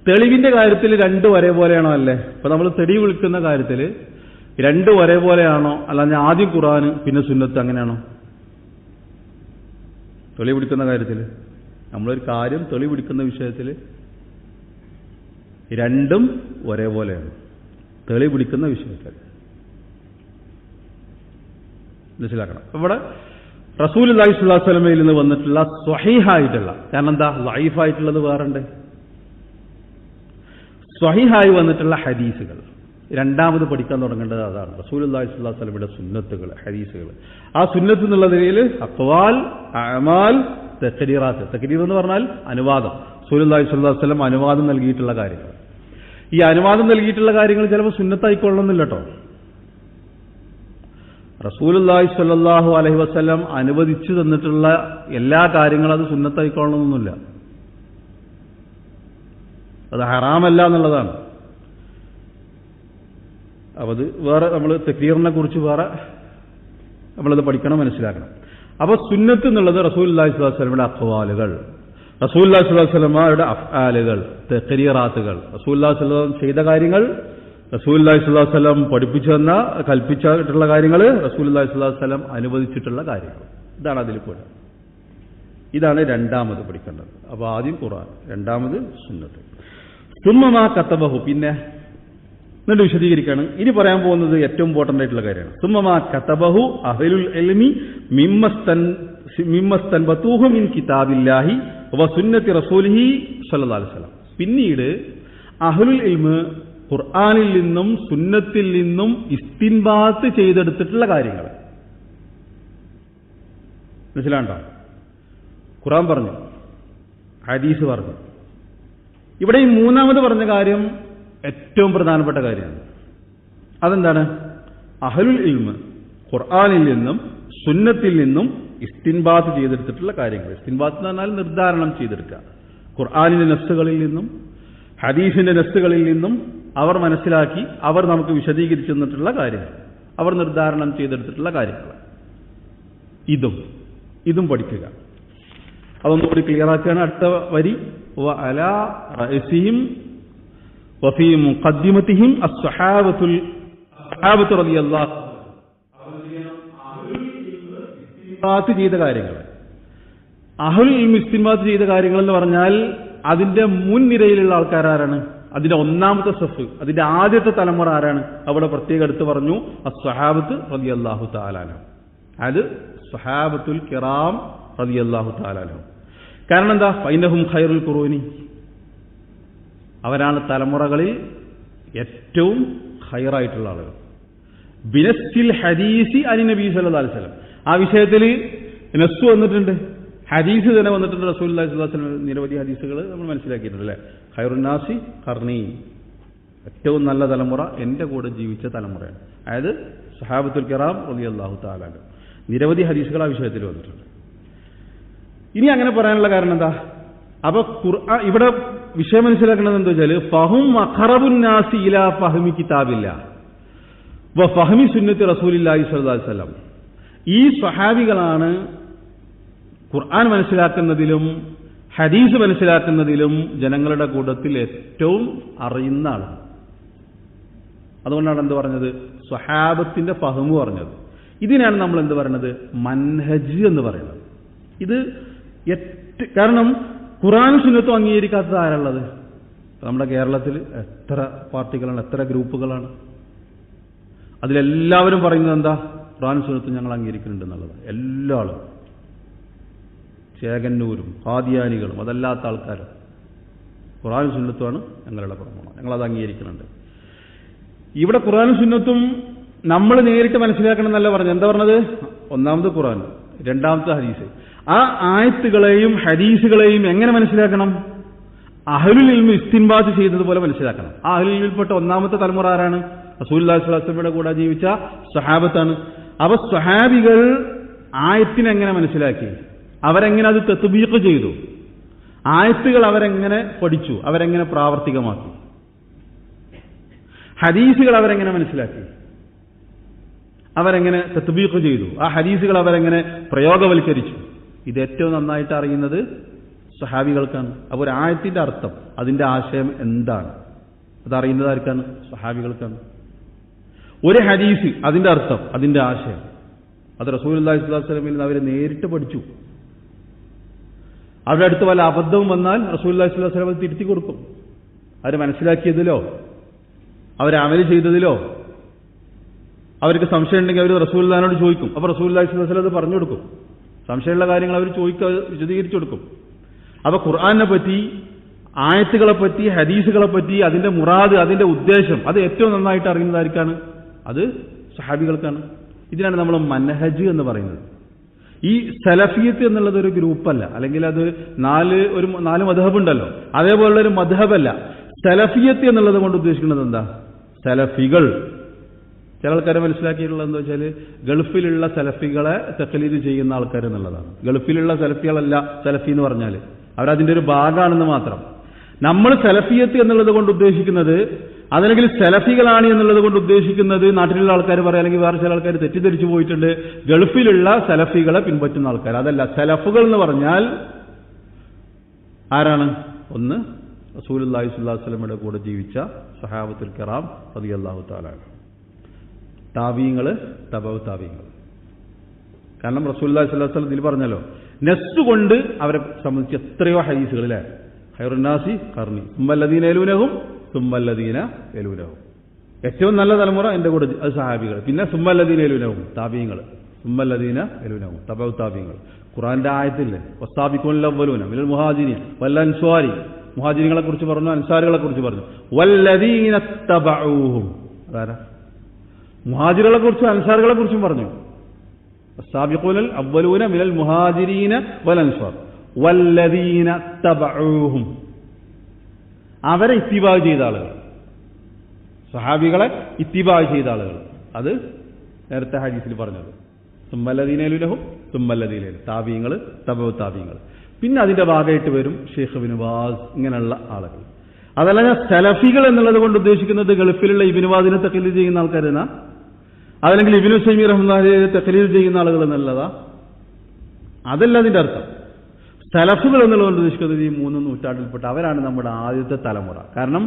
തെളിവിന്റെ കാര്യത്തിൽ രണ്ടും ഒരേപോലെയാണോ? അല്ലേ? ഇപ്പൊ നമ്മൾ തെളിവ് വിളിക്കുന്ന കാര്യത്തിൽ രണ്ടും ഒരേപോലെയാണോ? അല്ലാതെ ആദ്യം ഖുർആൻ പിന്നെ സുന്നത്ത്, അങ്ങനെയാണോ? തെളിവ് പിടിക്കുന്ന കാര്യത്തിൽ, നമ്മളൊരു കാര്യം തെളിവ് പിടിക്കുന്ന വിഷയത്തിൽ രണ്ടും ഒരേപോലെയാണ്. തെളിവ് പിടിക്കുന്ന വിഷയത്തിൽ മനസ്സിലാക്കണം. ഇവിടെ റസൂലുള്ളാഹി സ്വല്ലല്ലാഹു അലൈഹി വസല്ലമയിൽ നിന്ന് വന്നിട്ടുള്ള സ്വഹീഹായിട്ടുള്ള, കാരണം എന്താ, ലൈഫായിട്ടുള്ളത് വേറുണ്ട്. സ്വഹീഹായി വന്നിട്ടുള്ള ഹദീസുകൾ രണ്ടാമത് പഠിക്കാൻ തുടങ്ങേണ്ടത് അതാണ്. റസൂലുള്ളാഹി സ്വല്ലല്ലാഹു അലൈഹി വസല്ലമയുടെ സുന്നത്തുകൾ, ഹദീസുകൾ. ആ സുന്നത്ത് എന്നുള്ള നിലയിൽ അഖ്വാൽ, അഅമാൽ, തഖ്രീറാത്ത്. തഖ്രീർ എന്ന് പറഞ്ഞാൽ അനുവാദം. റസൂലുള്ളാഹി സ്വല്ലല്ലാഹു അലൈഹി വസല്ലം അനുവാദം നൽകിയിട്ടുള്ള കാര്യങ്ങൾ. ഈ അനുവാദം നൽകിയിട്ടുള്ള കാര്യങ്ങൾ ചിലപ്പോൾ സുന്നത്തായിക്കൊള്ളണമെന്നില്ല കേട്ടോ. റസൂലുള്ളാഹി സ്വല്ലല്ലാഹു അലൈഹി വസല്ലം അനുവദിച്ചു തന്നിട്ടുള്ള എല്ലാ കാര്യങ്ങളും അത് സുന്നത്തായിക്കൊള്ളണമെന്നൊന്നുമില്ല. അത് ഹറാമല്ല എന്നുള്ളതാണ്. അപ്പോൾ അത് വേറെ നമ്മൾ തക്ബീറിനെ കുറിച്ച് വേറെ നമ്മളത് പഠിക്കണം, മനസ്സിലാക്കണം. അപ്പോൾ സുന്നത്ത് എന്നുള്ളത് റസൂലുള്ളാഹി സ്വല്ലല്ലാഹു അലൈഹി വസല്ലമയുടെ അഖ്വാലുകൾ, റസൂലുള്ളാഹി സ്വല്ലല്ലാഹു അലൈഹി വസല്ലമയുടെ അഫ്ആലുകൾ, തഖ്രീറാത്തുകൾ, റസൂലുള്ളാഹി സ്വല്ലല്ലാഹു അലൈഹി വസല്ലം ചെയ്ത കാര്യങ്ങൾ, റസൂലുള്ളാഹി സ്വല്ലല്ലാഹു അലൈഹി വസല്ലം പഠിപ്പിച്ചു തന്ന കൽപ്പിച്ചിട്ടുള്ള കാര്യങ്ങൾ, റസൂലുള്ളാഹി സ്വല്ലല്ലാഹു അലൈഹി വസല്ലം അനുവദിച്ചിട്ടുള്ള കാര്യങ്ങൾ. ഇതാണ് അതിൽ പോലെ. ഇതാണ് രണ്ടാമത് പഠിക്കേണ്ടത്. അപ്പോൾ ആദ്യം ഖുർആൻ, രണ്ടാമത് സുന്നത്ത്. സുമ്മമാ കതബഹു, പിന്നെ എന്നിട്ട് വിശദീകരിക്കുകയാണ്. ഇനി പറയാൻ പോകുന്നത് ഏറ്റവും ഇമ്പോർട്ടൻ്റ് ആയിട്ടുള്ള കാര്യമാണ്. സുമ്മമാ കതബഹു അഹ്ലുൽ ഇൽമി മിമ്മസ്തൻബതൂഹു മിൻ കിതാബില്ലാഹി വസുന്നത്തി റസൂലിഹി സ്വല്ലല്ലാഹു അലൈഹി വസല്ലം. പിന്നീട് അഹ്ലുൽ ഇൽമ് ഖുർആനിൽ നിന്നും സുന്നത്തിൽ നിന്നും ഇസ്തിൻബാത്ത് ചെയ്തെടുത്തിട്ടുള്ള കാര്യങ്ങൾ. മനസ്സിലാണ്ടോ? ഖുർആൻ പറഞ്ഞു, ഹദീസ് പറഞ്ഞു. ഇവിടെ ഈ മൂന്നാമത് പറഞ്ഞ കാര്യം ഏറ്റവും പ്രധാനപ്പെട്ട കാര്യമാണ്. അതെന്താണ്? അഹ്ലുൽ ഇൽമ് ഖുർആനിൽ നിന്നും സുന്നത്തിൽ നിന്നും ഇസ്തിൻബാത്ത് ചെയ്തെടുത്തിട്ടുള്ള കാര്യങ്ങൾ. ഇസ്തിൻബാത്ത് എന്ന് പറഞ്ഞാൽ നിർദ്ധാരണം ചെയ്തെടുക്കുക. ഖുർആനിന്റെ നസ്സുകളിൽ നിന്നും ഹദീസിന്റെ നസ്സുകളിൽ നിന്നും അവർ മനസ്സിലാക്കി, അവർ നമുക്ക് വിശദീകരിച്ചു തന്നിട്ടുള്ള കാര്യങ്ങൾ, അവർ നിർദ്ധാരണം ചെയ്തെടുത്തിട്ടുള്ള കാര്യങ്ങൾ. ഇതും പഠിക്കുക. അതൊന്നുകൂടി ക്ലിയർ ആക്കുകയാണ് അടുത്ത വരി. വഅലാ റഅസിഹിം വഫീ മുഖദ്ദിമതിഹിം അസ്സഹാബത്തു റളിയല്ലാഹു ഇസ്തിൻബാത്ത് ചെയ്ത കാര്യങ്ങൾ. അഹ്ലുൽ ഇൽമി ഇസ്തിൻബാത്ത് ചെയ്ത കാര്യങ്ങൾ എന്ന് പറഞ്ഞാൽ അതിന്റെ മുൻനിരയിലുള്ള ആൾക്കാരാരാണ്? അതിന്റെ ഒന്നാമത്തെ സഫ്, അതിന്റെ ആദ്യത്തെ തലമുറ ആരാണ്? അവിടെ പ്രത്യേകം എടുത്ത് പറഞ്ഞു അസ്സഹാബത്ത് റളിയല്ലാഹു തആല അൻഹും. അത് സഹാബത്തുൽ കിറാം റളിയല്ലാഹു തആല അൻഹും. കാരണം എന്താ? ഫൈനഹും ഖൈറുൽ ഖുറൂനി, അവരാണ് തലമുറകളിൽ ഏറ്റവും ഖൈറായിട്ടുള്ള ആളുകൾ. ബിനസ്സിൽ ഹദീസി അനി നബി സല്ലല്ലാഹു അലൈഹി വസല്ലം, ആ വിഷയത്തിൽ നസ്സ് വന്നിട്ടുണ്ട്, ഹദീസ് തന്നെ വന്നിട്ടുണ്ട്. റസൂലുള്ളാഹി സ്വല്ലല്ലാഹു അലൈഹി വസല്ലം നിരവധി ഹദീസുകൾ നമ്മൾ മനസ്സിലാക്കിയിട്ടുണ്ട് അല്ലേ? ഖൈറുൻ നാസി ഖർനി, ഏറ്റവും നല്ല തലമുറ എന്റെ കൂടെ ജീവിച്ച തലമുറയാണ്. അതായത് സഹാബത്തുൽ കിറാം റളിയല്ലാഹു തആല അൻഹും. നിരവധി ഹദീസുകൾ ആ വിഷയത്തിൽ വന്നിട്ടുണ്ട്. ഇനി അങ്ങനെ പറയാനുള്ള കാരണം എന്താ? അപ്പൊ ഖുർആൻ ഇവിടെ വിഷയം മനസ്സിലാക്കുന്നത് എന്താ വെച്ചാൽ ഫഹും അഖറബുൻ നാസി ഇലാ ഫഹ്മി കിതാബില്ലാഹ് വ ഫഹ്മി സുന്നത്തി റസൂലില്ലാഹി സ്വല്ലല്ലാഹു അലൈഹി വസല്ലം. ഈ സ്വഹാബികളാണ് ഖുർആൻ മനസ്സിലാക്കുന്നതിലും ഹദീസ് മനസ്സിലാക്കുന്നതിലും ജനങ്ങളുടെ കൂട്ടത്തിൽ ഏറ്റവും അറിയുന്ന ആളാണ്. അതുകൊണ്ടാണ് എന്ത് പറഞ്ഞത്? സ്വഹാബത്തിന്റെ ഫഹ്മ് പറഞ്ഞത്. ഇതിനാണ് നമ്മൾ എന്ത് പറയുന്നത്? മൻഹജ് എന്ന് പറയുന്നത്. ഇത് കാരണം ഖുർആനും സുന്നത്തും അംഗീകരിക്കാത്തത് ആരുള്ളത്? നമ്മുടെ കേരളത്തിൽ എത്ര പാർട്ടികളാണ്, എത്ര ഗ്രൂപ്പുകളാണ്? അതിലെല്ലാവരും പറയുന്നത് എന്താ? ഖുർആനും സുന്നത്തും ഞങ്ങൾ അംഗീകരിക്കുന്നുണ്ട് എന്നുള്ളത്. എല്ലാ ആളും, ചേകന്നൂരും ഖാദിയാനികളും അതല്ലാത്ത ആൾക്കാരും ഖുർആനും സുന്നത്തുമാണ് ഞങ്ങളുടെ പ്രമാണം, ഞങ്ങളത് അംഗീകരിക്കുന്നുണ്ട്. ഇവിടെ ഖുർആനും സുന്നത്തും നമ്മൾ നേരിട്ട് മനസ്സിലാക്കണം എന്നല്ല പറഞ്ഞത്. എന്താ പറഞ്ഞത്? ഒന്നാമത് ഖുർആൻ, രണ്ടാമത്തെ ഹദീസ്. ആ ആയത്തുകളെയും ഹദീസുകളെയും എങ്ങനെ മനസ്സിലാക്കണം? അഹ്ലുൽ ഇൽമി ഇസ്തിൻബാത്ത് ചെയ്തതുപോലെ മനസ്സിലാക്കണം. ആ അഹ്ലുൽ ഇൽമിൽപ്പെട്ട ഒന്നാമത്തെ തലമുറ ആരാണ്? റസൂലുള്ളാഹി സ്വല്ലല്ലാഹു അലൈഹി വസല്ലമയുടെ കൂടെ ജീവിച്ച സ്വഹാബത്താണ്. അപ്പൊ സ്വഹാബികൾ ആയത്തിനെങ്ങനെ മനസ്സിലാക്കി? അവരെങ്ങനെ അത് തത്ബീഖ് ചെയ്തു? ആയത്തുകൾ അവരെങ്ങനെ പഠിച്ചു? അവരെങ്ങനെ പ്രാവർത്തികമാക്കി? ഹദീസുകൾ അവരെങ്ങനെ മനസ്സിലാക്കി? അവരെങ്ങനെ തത്ബീഖ് ചെയ്തു? ആ ഹദീസുകൾ അവരെങ്ങനെ പ്രയോഗവൽക്കരിച്ചു? ഇത് ഏറ്റവും നന്നായിട്ട് അറിയുന്നത് സ്വഹാബികൾക്കാണ്. അപ്പോൾ ഒരു ആയത്തിന്റെ അർത്ഥം, അതിന്റെ ആശയം എന്താണ്, അതറിയുന്നത് ആർക്കാണ്? സ്വഹാബികൾക്കാണ്. ഒരു ഹദീസ്, അതിന്റെ അർത്ഥം, അതിന്റെ ആശയം, അത് റസൂലുള്ളാഹി സ്വല്ലല്ലാഹു അലൈഹി വസല്ലമയിൽ നിന്ന് അവർ നേരിട്ട് പഠിച്ചു. അവരുടെ അടുത്ത് വല്ല അബദ്ധവും വന്നാൽ റസൂലുള്ളാഹി സ്വല്ലല്ലാഹു അലൈഹി വസല്ലം തിരുത്തി കൊടുക്കും. അവർ മനസ്സിലാക്കിയതിലോ അവർ അമൽ ചെയ്തതിലോ അവർക്ക് സംശയം ഉണ്ടെങ്കിൽ അവർ റസൂലുള്ളാഹിനോട് ചോദിക്കും. അപ്പോൾ റസൂലുള്ളാഹി സ്വല്ലല്ലാഹു അലൈഹി വസല്ലം അത് പറഞ്ഞു കൊടുക്കും. സംശയമുള്ള കാര്യങ്ങൾ അവർ ചോദിക്കുക, വിശദീകരിച്ചു കൊടുക്കും. അപ്പോൾ ഖുർആനെ പറ്റി, ആയത്തുകളെ പറ്റി, ഹദീസുകളെ പറ്റി, അതിന്റെ മുറാദ്, അതിന്റെ ഉദ്ദേശം, അത് ഏറ്റവും നന്നായിട്ട് അറിയുന്നതായിരിക്കാണ്? അത് സഹാബികൾക്കാണ്. ഇതിനാണ് നമ്മൾ മൻഹജ് എന്ന് പറയുന്നത്. ഈ സലഫിയത്ത് എന്നുള്ളത് ഒരു ഗ്രൂപ്പല്ല, അല്ലെങ്കിൽ അത് നാല് മദ്ഹബ് ഉണ്ടല്ലോ, അതേപോലുള്ളൊരു മദ്ഹബല്ല. സലഫിയത്ത് എന്നുള്ളത് കൊണ്ട് ഉദ്ദേശിക്കുന്നത് എന്താ? സലഫികൾ. ചില ആൾക്കാരെ മനസ്സിലാക്കിയിട്ടുള്ളത് എന്താ വെച്ചാൽ ഗൾഫിലുള്ള സലഫികളെ തഖ്ലീദ് ചെയ്യുന്ന ആൾക്കാർ എന്നുള്ളതാണ്. ഗൾഫിലുള്ള സലഫികളല്ല സലഫി എന്ന് പറഞ്ഞാൽ അവരതിൻ്റെ ഒരു ഭാഗമാണെന്ന് മാത്രം. നമ്മൾ സലഫിയത്ത് എന്നുള്ളത് കൊണ്ട് ഉദ്ദേശിക്കുന്നത്, അതല്ലെങ്കിൽ സലഫികളാണ് എന്നുള്ളത് കൊണ്ട് ഉദ്ദേശിക്കുന്നത്, നാട്ടിലുള്ള ആൾക്കാർ പറയാം, അല്ലെങ്കിൽ വേറെ ചില ആൾക്കാർ തെറ്റിദ്ധരിച്ചു പോയിട്ടുണ്ട്, ഗൾഫിലുള്ള സലഫികളെ പിൻപറ്റുന്ന ആൾക്കാർ. അതല്ല, സലഫുകൾ എന്ന് പറഞ്ഞാൽ ആരാണ്? ഒന്ന്, റസൂലുള്ളാഹി സ്വല്ലല്ലാഹു അലൈഹി വസല്ലമയുടെ കൂടെ ജീവിച്ച സഹാബത്തുൽ കിറാം റളിയല്ലാഹു തആല അൻഹും, താബീങ്ങൾ, തബഉ താബീങ്ങൾ. കാരണം റസൂലുള്ളാഹി സ്വല്ലല്ലാഹു അലൈഹി വസല്ലം ഇതിൽ പറഞ്ഞല്ലോ, നസ്സ് കൊണ്ട് അവരെ സംബന്ധിച്ച് എത്രയോ ഹദീസുകൾ, അല്ലേ? ഖൈറുന്നാസി ഖർനി സുമ്മല്ലദീന യലൂനഹും സുമ്മല്ലദീന യലൂനഹും, ഏറ്റവും നല്ല തലമുറ എൻ്റെ കൂടെ, അത് സഹാബികൾ. പിന്നെ സുമ്മല്ലദീന യലൂനഹും താബീങ്ങൾ, സുമ്മല്ലദീന യലൂനഹും തബഉ താബീങ്ങൾ. ഖുർആന്റെ ആയത്തില്ലേ, വസ്സാബിഖൂനൽ അവ്വലൂന മിനൽ മുഹാജിരീൻ വൽ അൻസ്വാരി, മുഹാജിരികളെ കുറിച്ച് പറഞ്ഞു, അൻസാറുകളെ കുറിച്ച് പറഞ്ഞു. വല്ലദീന തബഊഹും, അതാരാ? മുഹാജിറുകളെ കുറിച്ചും അൻസാറുകളെ കുറിച്ചും പറഞ്ഞു. വസ്സാബിഖൂനൽ അവ്വലൂന മിനൽ മുഹാജിരീന വൽ അൻസ്വാർ വല്ലദീന തബഊഹും, അവരെ ഇത്തിബാ ചെയ്ത ആളുകൾ, സഹാബികളെ ഇത്തിബാ ചെയ്ത ആളുകൾ. അത് നേരത്തെ ഹദീസിൽ പറഞ്ഞത് സുമ്മല്ലദീന യലൂനഹും സുമ്മല്ലദീന താബീങ്ങൾ, തബഉ താബീങ്ങൾ. പിന്നെ അതിന്റെ ഭാഗമായിട്ട് വരും ഷെയ്ഖ് ഇബ്നു ബാസ്, ഇങ്ങനെയുള്ള ആളുകൾ. അതല്ല, ഞാൻ സലഫികൾ എന്നുള്ളത് കൊണ്ട് ഉദ്ദേശിക്കുന്നത് ഗൾഫിലുള്ള ഇബ്നു ബാസിനെ തഖ്ലീദ് ചെയ്യുന്ന ആൾക്കാരെന്നാ, അതല്ലെങ്കിൽ ഇബ്നു തൈമിയ്യ റഹ്മത്തുള്ളാഹിയെ തഖ്ലീദ് ചെയ്യുന്ന ആളുകൾ എന്നുള്ളതാ? അതല്ല അതിന്റെ അർത്ഥം. സലഫുകൾ എന്നുള്ളതുകൊണ്ട് ഉദ്ദേശിക്കുന്നത് ഈ 3 നൂറ്റാണ്ടിൽപ്പെട്ട അവരാണ് നമ്മുടെ ആദ്യത്തെ തലമുറ. കാരണം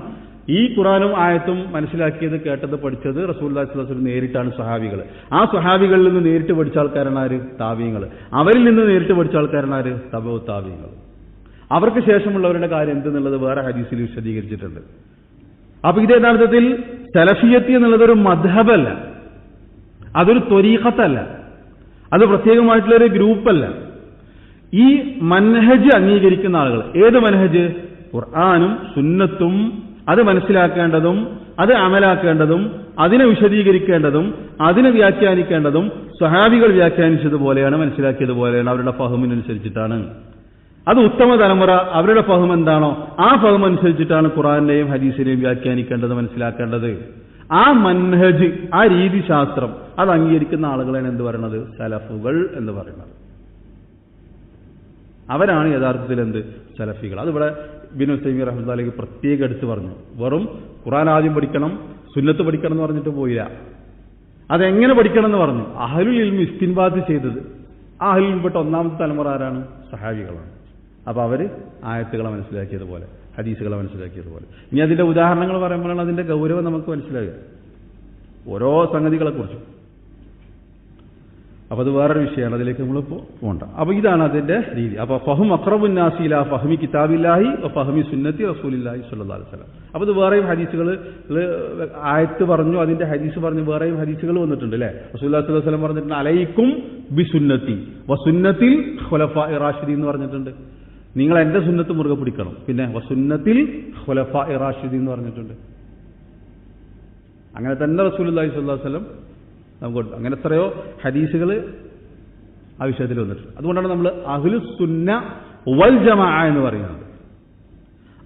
ഈ ഖുർആനും ആയത്തും മനസ്സിലാക്കിയത്, കേട്ടത്, പഠിച്ചത് റസൂലുള്ളാഹി സ്വല്ലല്ലാഹു അലൈഹി വസല്ലം നേരിട്ടാണ് സഹാബികൾ. ആ സഹാബികളിൽ നിന്ന് നേരിട്ട് പഠിച്ച ആൾക്കാരാണ് ആര്? താബീങ്ങൾ. അവരിൽ നിന്ന് നേരിട്ട് പഠിച്ച ആൾക്കാരാണ് ആര്? തബഉ താബീങ്ങൾ. അവർക്ക് ശേഷമുള്ളവരുടെ കാര്യം എന്തെന്നുള്ളത് വേറെ ഹദീസിൽ വിശദീകരിച്ചിട്ടുണ്ട്. അപ്പൊ ഇത് യഥാർത്ഥത്തിൽ സലഫിയത്ത് എന്നുള്ളതൊരു മദ്ഹബല്ല, അതൊരു ത്വരീഖത്തല്ല, അത് പ്രത്യേകമായിട്ടുള്ളൊരു ഗ്രൂപ്പല്ല. ഈ മൻഹജ് അംഗീകരിക്കുന്ന ആളുകൾ. ഏത് മൻഹജ്? ഖുർആനും സുന്നത്തും അത് മനസ്സിലാക്കേണ്ടതും അത് അമലാക്കേണ്ടതും അതിനെ വിശദീകരിക്കേണ്ടതും അതിനെ വ്യാഖ്യാനിക്കേണ്ടതും സ്വഹാബികൾ വ്യാഖ്യാനിച്ചതുപോലെയാണ്, മനസ്സിലാക്കിയതുപോലെയാണ്, അവരുടെ ഫഹമിനനുസരിച്ചിട്ടാണ്. അത് ഉത്തമ തലമുറ അവരുടെ ഫഹം എന്താണോ ആ ഫഹം അനുസരിച്ചിട്ടാണ് ഖുർആനെയും ഹദീസിനെയും വ്യാഖ്യാനിക്കേണ്ടത്, മനസ്സിലാക്കേണ്ടത്. ആ മൻഹജ്, ആ രീതിശാസ്ത്രം അത് അംഗീകരിക്കുന്ന ആളുകളാണ് എന്ത് പറയുന്നത്? സലഫുകൾ എന്ന് പറയുന്നത്. അവരാണ് യഥാർത്ഥത്തിൽ എന്ത്? സലഫികൾ. അതിവിടെ ഇബ്നു തൈമിയ്യ റഹ്മത്തുള്ളാഹി പ്രത്യേകം എടുത്ത് പറഞ്ഞു. വെറും ഖുർആൻ ആദ്യം പഠിക്കണം, സുന്നത്ത് പഠിക്കണം എന്ന് പറഞ്ഞിട്ട് പോയില്ല. അതെങ്ങനെ പഠിക്കണം എന്ന് പറഞ്ഞു. അഹ്ലുൽ ഇൽമി ഇസ്തിൻബാത്ത് ചെയ്തത്, ആ അഹ്ലുൽ ഇൽമിൽപ്പെട്ട ഒന്നാമത്തെ തലമുറ ആരാണ്? സഹാബികളാണ്. അപ്പൊ അവര് ആയത്തുകളെ മനസ്സിലാക്കിയതുപോലെ, ഹദീസുകളെ മനസ്സിലാക്കിയതുപോലെ. ഇനി അതിന്റെ ഉദാഹരണങ്ങൾ പറയുമ്പോഴാണ് അതിന്റെ ഗൗരവം നമുക്ക് മനസ്സിലാകുക, ഓരോ സംഗതികളെ കുറിച്ചും. അപ്പൊ അത് വേറൊരു വിഷയമാണ്, അതിലേക്ക് നമ്മളിപ്പോൾ പോകണ്ട. അപ്പൊ ഇതാണ് അതിന്റെ രീതി. അപ്പൊ ഫഹം അഖ്റബുൻ നാസി ഇലാ ഫഹ്മി കിതാബില്ലാഹി വ ഫഹ്മി സുന്നത്തി റസൂലില്ലാഹി സ്വല്ലല്ലാഹു അലൈഹി വസല്ലം. അപ്പൊ ഇത് വേറെയും ഹദീസുകൾ, ആയത്ത് പറഞ്ഞു, അതിന്റെ ഹദീസ് പറഞ്ഞു, വേറെയും ഹദീസുകൾ വന്നിട്ടുണ്ട്, അല്ലേ? റസൂലുള്ളാഹി സ്വല്ലല്ലാഹു അലൈഹി വസല്ലം പറഞ്ഞിട്ടുണ്ട്, അലൈക്കും ബി സുന്നത്തി വ സുന്നത്തിൽ ഖുലഫാഇ റാഷിദീൻ എന്ന് പറഞ്ഞിട്ടുണ്ട്. നിങ്ങൾ എന്റെ സുന്നത്ത് മുറുകെ പിടിക്കണം. പിന്നെ വ സുന്നത്തിൽ ഖുലഫാഇ റാഷിദീൻ എന്ന് പറഞ്ഞിട്ടുണ്ട്. അങ്ങനെ തന്നെ റസൂലുള്ളാഹി സ്വല്ലല്ലാഹു അലൈഹി വസല്ലം നമുക്ക് അങ്ങനെ എത്രയോ ഹദീസുകൾ ആ വിഷയത്തിൽ വന്നിട്ടുണ്ട്. അതുകൊണ്ടാണ് നമ്മൾ അഹ്ലുസുന്ന വൽ ജമാഅ എന്ന് പറയുന്നത്.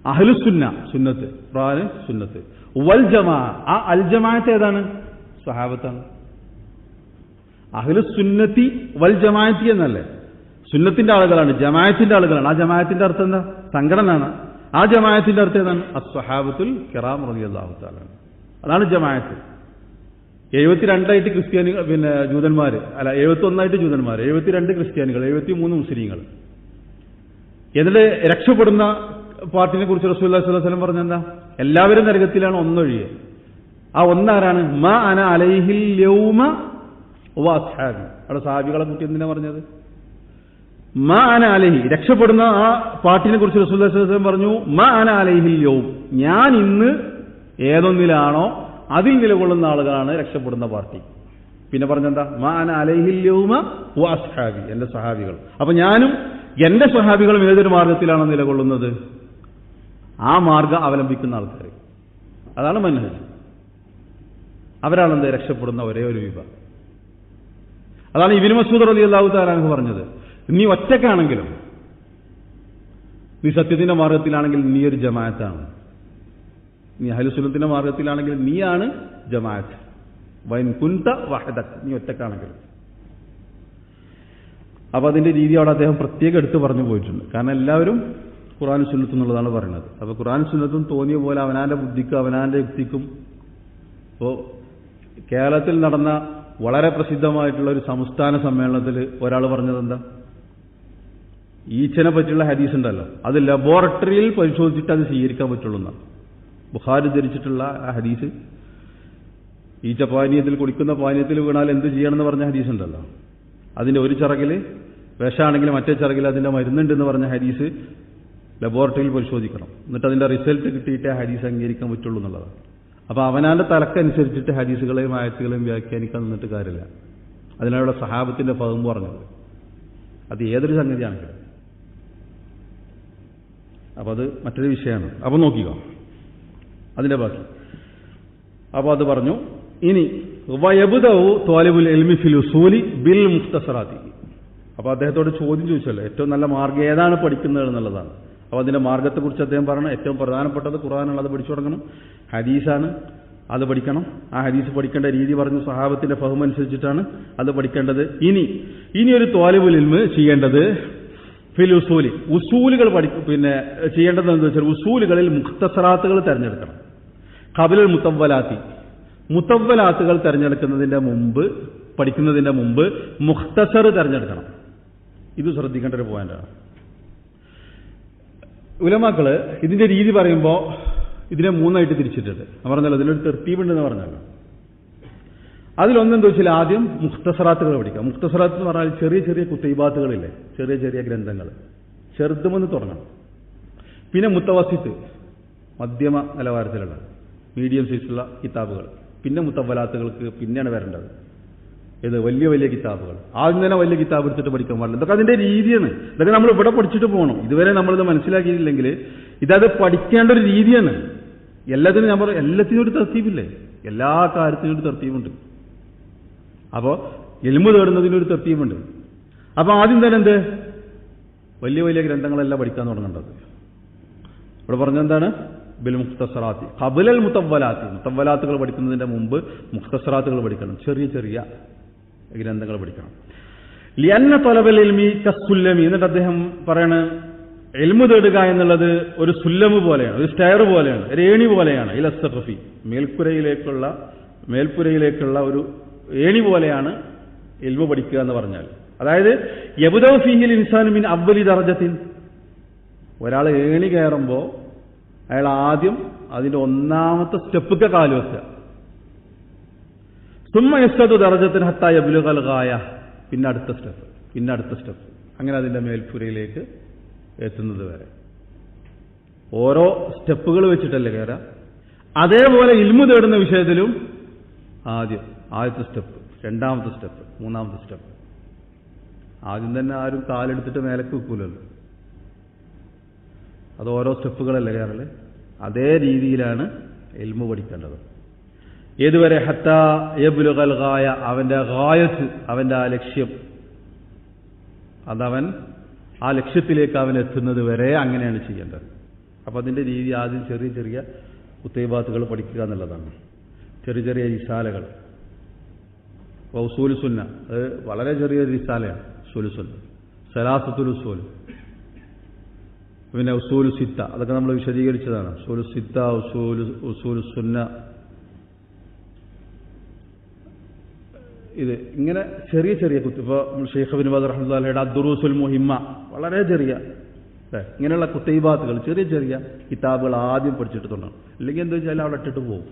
അഹ്ലുസുന്ന സുന്നത്ത്, ഖുർആൻ സുന്നത്ത്, വൽ ജമാഅ, ആ അൽ ജമാഅത്ത് ഏതാണ്? സ്വഹാബത്താണ്. അഹ്ലുസുന്നത്തി വൽ ജമാഅത്തി എന്നല്ലേ, സുന്നത്തിന്റെ ആളുകളാണ്, ജമാഅത്തിന്റെ ആളുകളാണ്. ആ ജമാഅത്തിന്റെ അർത്ഥം എന്താ? സംഘടനയാണ്. ആ ജമാഅത്തിന്റെ അർത്ഥം ഏതാണ്? അസ്വഹാബത്തുൽ കിറാം റളിയല്ലാഹു തആല. അതാണ് ജമാഅത്ത്. 72 ക്രിസ്ത്യാനികൾ, പിന്നെ ജൂതന്മാർ, അല്ല 71 ജൂതന്മാർ, 72 ക്രിസ്ത്യാനികൾ, 73 മുസ്ലിങ്ങൾ. എന്നിട്ട് രക്ഷപ്പെടുന്ന പാർട്ടിനെ കുറിച്ച് റസൂലുള്ളാഹി സ്വല്ലല്ലാഹു അലൈഹി വസല്ലം പറഞ്ഞെന്താ? എല്ലാവരും നരകത്തിലാണ്, ഒന്നൊഴികെ. ആ ഒന്നാരാണ്? മാ അന അലൈഹിൽ യൗമ വ അസ്ഹാബി. അവിടെ സഹാബികളെ കുട്ടി എന്തിനാ പറഞ്ഞത്? മാ അന അലൈഹി, രക്ഷപ്പെടുന്ന ആ പാർട്ടിനെ കുറിച്ച് റസൂലുള്ളാഹി സ്വല്ലല്ലാഹു അലൈഹി വസല്ലം പറഞ്ഞു, മാ അന അലൈഹിൽ യൗം, ഞാൻ ഇന്ന് ഏതൊന്നിലാണോ അതിൽ നിലകൊള്ളുന്ന ആളുകളാണ് രക്ഷപ്പെടുന്ന പാർട്ടി. പിന്നെ പറഞ്ഞെന്താ? മാ അന അലൈഹിൽ യൗമ വ അസ്ഹാബി, എന്റെ സഹാബികൾ. അപ്പൊ ഞാനും എന്റെ സഹാബികളും ഏതൊരു മാർഗത്തിലാണോ നിലകൊള്ളുന്നത് ആ മാർഗം അവലംബിക്കുന്ന ആൾക്കാർ, അതാണ് മൻഹജ്. അവരാണെന്ത്? രക്ഷപ്പെടുന്ന ഒരേ ഒരു വിഭാഗം. അതാണ് ഇബ്നു മസ്ഊദ് റളിയല്ലാഹു തആല അൻഹു പറഞ്ഞത്, നീ ഒറ്റക്കാണെങ്കിലും, നീ സത്യത്തിന്റെ മാർഗത്തിലാണെങ്കിൽ നീ ഒരു ജമാഅത്താണ്. നീ അഹ്ലുസുന്നത്തിന്റെ മാർഗത്തിലാണെങ്കിൽ നീയാണ് ജമാഅത്ത്. വൈൻ കുന്ത വഹദക്, നീ ഒറ്റക്കാണെങ്കിൽ. അപ്പൊ അതിന്റെ രീതി അവിടെ അദ്ദേഹം പ്രത്യേകം എടുത്ത് പറഞ്ഞു പോയിട്ടുണ്ട്. കാരണം എല്ലാവരും ഖുർആനും സുന്നത്തും എന്നുള്ളതാണ് പറയുന്നത്. അപ്പൊ ഖുർആനും സുന്നത്തും തോന്നിയ പോലെ അവനാന്റെ ബുദ്ധിക്കും അവനാന്റെ യുക്തിക്കും. ഇപ്പോ കേരളത്തിൽ നടന്ന വളരെ പ്രസിദ്ധമായിട്ടുള്ള ഒരു സംസ്ഥാന സമ്മേളനത്തിൽ ഒരാൾ പറഞ്ഞത് എന്താ, ഈച്ചനെ പറ്റിയുള്ള ഹദീസ് ഉണ്ടല്ലോ, അത് ലബോറട്ടറിയിൽ പരിശോധിച്ചിട്ട് അത് സ്വീകരിക്കാൻ പറ്റുള്ളൂ എന്നാണ്. ബുഖാരി ധരിച്ചിട്ടുള്ള ആ ഹദീസ്, ഈച്ച പാനീയത്തിൽ കുടിക്കുന്ന പാനീയത്തിൽ വീണാൽ എന്ത് ചെയ്യണമെന്ന് പറഞ്ഞ ഹദീസ് ഉണ്ടല്ലോ, അതിന്റെ ഒരു ചിറകിൽ വിഷമാണെങ്കിൽ മറ്റേ ചിറകിൽ അതിന്റെ മരുന്നുണ്ടെന്ന് പറഞ്ഞ ഹദീസ് ലബോറട്ടറിയിൽ പരിശോധിക്കണം. എന്നിട്ട് അതിന്റെ റിസൾട്ട് കിട്ടിയിട്ട് ആ ഹദീസ് അംഗീകരിക്കാൻ പറ്റുള്ളൂ എന്നുള്ളതാണ്. അപ്പൊ അവനാന്റെ തലക്കനുസരിച്ചിട്ട് ഹദീസുകളെയും ആയത്തുകളെയും വ്യാഖ്യാനിക്കാൻ നിന്നിട്ട് കാര്യമില്ല. അതിനാലുള്ള സഹാബത്തിന്റെ ഫഹ്മ് പറഞ്ഞത്. അത് ഏതൊരു സംഗതിയാണെങ്കിലും. അപ്പൊ അത് മറ്റൊരു വിഷയമാണ്. അപ്പൊ നോക്കിക്കോ അതിന്റെ ബാക്കി. അപ്പൊ അത് പറഞ്ഞു. ഇനി വയബ്ദഉ ത്വാലിബുൽ ഇൽമി ഫിൽ ഉസൂലി ബിൽ മുഖ്തസറാത്തി. അപ്പൊ അദ്ദേഹത്തോട് ചോദ്യം ചോദിച്ചല്ലോ, ഏറ്റവും നല്ല മാർഗ്ഗം ഏതാണ് പഠിക്കുന്നത് എന്നുള്ളതാണ്. അപ്പൊ അതിന്റെ മാർഗത്തെക്കുറിച്ച് അദ്ദേഹം പറഞ്ഞു, ഏറ്റവും പ്രധാനപ്പെട്ടത് ഖുർആനാണ്, അത് പഠിച്ചു തുടങ്ങണം. ഹദീസാണ്, അത് പഠിക്കണം. ആ ഹദീസ് പഠിക്കേണ്ട രീതി പറഞ്ഞു, സഹാബത്തിന്റെ ഫഹ്മ് അനുസരിച്ചിട്ടാണ് അത് പഠിക്കേണ്ടത്. ഇനി ഒരു ത്വാലിബുൽ ഇൽമ് ചെയ്യേണ്ടത് ഫിൽ ഉസൂലി, ഉസൂലുകൾ പിന്നെ ചെയ്യേണ്ടത് എന്താ വെച്ചാൽ ഉസൂലുകളിൽ മുഖ്തസറാത്തുകൾ തിരഞ്ഞെടുക്കണം. ഖബലുൽ മുതവ്വലാത്തി, മുതവ്വലാത്തുകൾ തിരഞ്ഞെടുക്കുന്നതിന്റെ മുമ്പ്, പഠിക്കുന്നതിന്റെ മുമ്പ് മുഖ്തസർ തിരഞ്ഞെടുക്കണം. ഇത് ശ്രദ്ധിക്കേണ്ട ഒരു പോയിന്റാണ്. ഉലമാക്കള് ഇതിന്റെ രീതി പറയുമ്പോൾ ഇതിനെ മൂന്നായിട്ട് തിരിച്ചിട്ടുണ്ട്. പറഞ്ഞല്ലോ ഇതിലൊരു തെർത്തീബുണ്ടെന്ന് പറഞ്ഞല്ലോ. അതിലൊന്നെന്താ വെച്ചാൽ ആദ്യം മുഖ്തസറാത്തുകൾ പഠിക്കാം. മുഖ്തസറാത്ത് എന്ന് പറഞ്ഞാൽ ചെറിയ ചെറിയ കുത്തൈബാത്തുകളില്ലേ, ചെറിയ ചെറിയ ഗ്രന്ഥങ്ങൾ, ചെറുതുമെന്ന് തുടങ്ങണം. പിന്നെ മുത്തവസിത്ത്, മധ്യമ നിലവാരത്തിലുള്ള മീഡിയം സൈസുള്ള കിതാബുകൾ. പിന്നെ മുത്തവ്വലാത്തുകൾക്ക് പിന്നെയാണ് വരേണ്ടത് ഇത് വലിയ വലിയ കിതാബുകൾ. ആദ്യം തന്നെ വലിയ കിതാബ് എടുത്തിട്ട് പഠിക്കാൻ പാടില്ല. ഇതൊക്കെ അതിന്റെ രീതിയാണ്. ഇതൊക്കെ നമ്മൾ ഇവിടെ പഠിച്ചിട്ട് പോകണം. ഇതുവരെ നമ്മളിത് മനസ്സിലാക്കിയില്ലെങ്കിൽ ഇതത് പഠിക്കേണ്ട ഒരു രീതിയാണ്. എല്ലാത്തിനും ഞാൻ പറയും, എല്ലാത്തിനും ഒരു തർത്തീബില്ലേ, എല്ലാ കാര്യത്തിനും ഒരു തർത്തീബുണ്ട്. അപ്പോ ഇൽമു തേടുന്നതിനൊരു തർത്തീബുണ്ട്. അപ്പൊ ആദ്യം തന്നെ എന്ത്, വലിയ വലിയ ഗ്രന്ഥങ്ങളെല്ലാം പഠിക്കാൻ തുടങ്ങേണ്ടത്. ഇവിടെ പറഞ്ഞെന്താണ്, ബിൽ മുഖ്തസറാത്തി ഖബലൽ മുതവ്വലാത്തി, മുതവ്വലാത്തുകൾ പഠിക്കുന്നതിന്റെ മുമ്പ് മുഖ്തസറാത്തുകൾ പഠിക്കണം, ചെറിയ ചെറിയ ഗ്രന്ഥങ്ങൾ പഠിക്കണം. ലിഅന്ന തലബൽ ഇൽമി കസ്സുല്ലമി, എന്നിട്ട് അദ്ദേഹം പറയണ ഇൽമു തേടുക എന്നുള്ളത് ഒരു സുല്ലമ് പോലെയാണ്, ഒരു സ്റ്റെയർ പോലെയാണ്, ഒരു ഏണി പോലെയാണ്. ഇലസ്സഖഫി, മേൽപ്പുരയിലേക്കുള്ള ഒരു ഏണി പോലെയാണ് ഇൽമു പഠിക്കുക എന്ന് പറഞ്ഞാൽ. അതായത് യബ്ദഉ ഫീഹിൽ ഇൻസാനു മിൻ അവ്വലി ദറജത്തിൻ, ഒരാൾ ഏണി കയറുമ്പോൾ അയാൾ ആദ്യം അതിന്റെ ഒന്നാമത്തെ സ്റ്റെപ്പൊക്കെ കാല് വെക്കുക. സുമ്മ യസ്തദു ദറജത്തിന് ഹത്താ യബ്ലുഗൽ ഗായ, പിന്നെ അടുത്ത സ്റ്റെപ്പ്, പിന്നെ അടുത്ത സ്റ്റെപ്പ്, അങ്ങനെ അതിന്റെ മേൽപ്പുരയിലേക്ക് എത്തുന്നത് വരെ ഓരോ സ്റ്റെപ്പുകൾ വെച്ചിട്ടല്ലേ കയറാം. അതേപോലെ ഇൽമു തേടുന്ന വിഷയത്തിലും ആദ്യത്തെ സ്റ്റെപ്പ്, രണ്ടാമത്തെ സ്റ്റെപ്പ്, മൂന്നാമത്തെ സ്റ്റെപ്പ്. ആദ്യം തന്നെ ആരും കാലെടുത്തിട്ട് മേലേക്ക് വെക്കൂലല്ലോ, അത് ഓരോ സ്റ്റെപ്പുകളല്ലേ കയറല്. അതേ രീതിയിലാണ് ഇൽമു പഠിക്കേണ്ടത്. ഏതുവരെ, ഹത്താ യബ്ലുഗൽ ഗായ, അവന്റെ ഗായത്ത്, അവന്റെ ആ ലക്ഷ്യം, അതവൻ ആ ലക്ഷ്യത്തിലേക്ക് അവൻ എത്തുന്നത് വരെ അങ്ങനെയാണ് ചെയ്യേണ്ടത്. അപ്പൊ അതിന്റെ രീതി ആദ്യം ചെറിയ ചെറിയ ഉത്തൈബാത്തുകൾ പഠിക്കുക എന്നുള്ളതാണ്. ചെറിയ ചെറിയ റിസാലകൾ. ഉസൂലു സുന്ന, അത് വളരെ ചെറിയൊരു റിസാലയാണ്. ഉസൂലു സുന്ന, സലാസത്തുൽ ഉസൂൽ, പിന്നെ ഉസൂലു സിത്ത, അതൊക്കെ നമ്മൾ വിശദീകരിച്ചതാണ്. ഉസൂലു സിത്ത, ഉസൂലു സുന്ന, ഇത് ഇങ്ങനെ ചെറിയ ചെറിയ ഇപ്പോൾ ഷെയ്ഖ് ബിൻ ബാസ് റഹ്മത്തുള്ളാഹിയുടെ അദ്ദുറൂസുൽ മുഹിമ്മ, വളരെ ചെറിയ ഇങ്ങനെയുള്ള കുത്തൈബാത്തുകൾ, ചെറിയ ചെറിയ കിതാബുകൾ ആദ്യം പഠിച്ചിട്ട് തുടങ്ങണം. ഇല്ലെങ്കിൽ എന്താ വെച്ചാൽ അവിടെ ഇട്ടിട്ട് പോകും.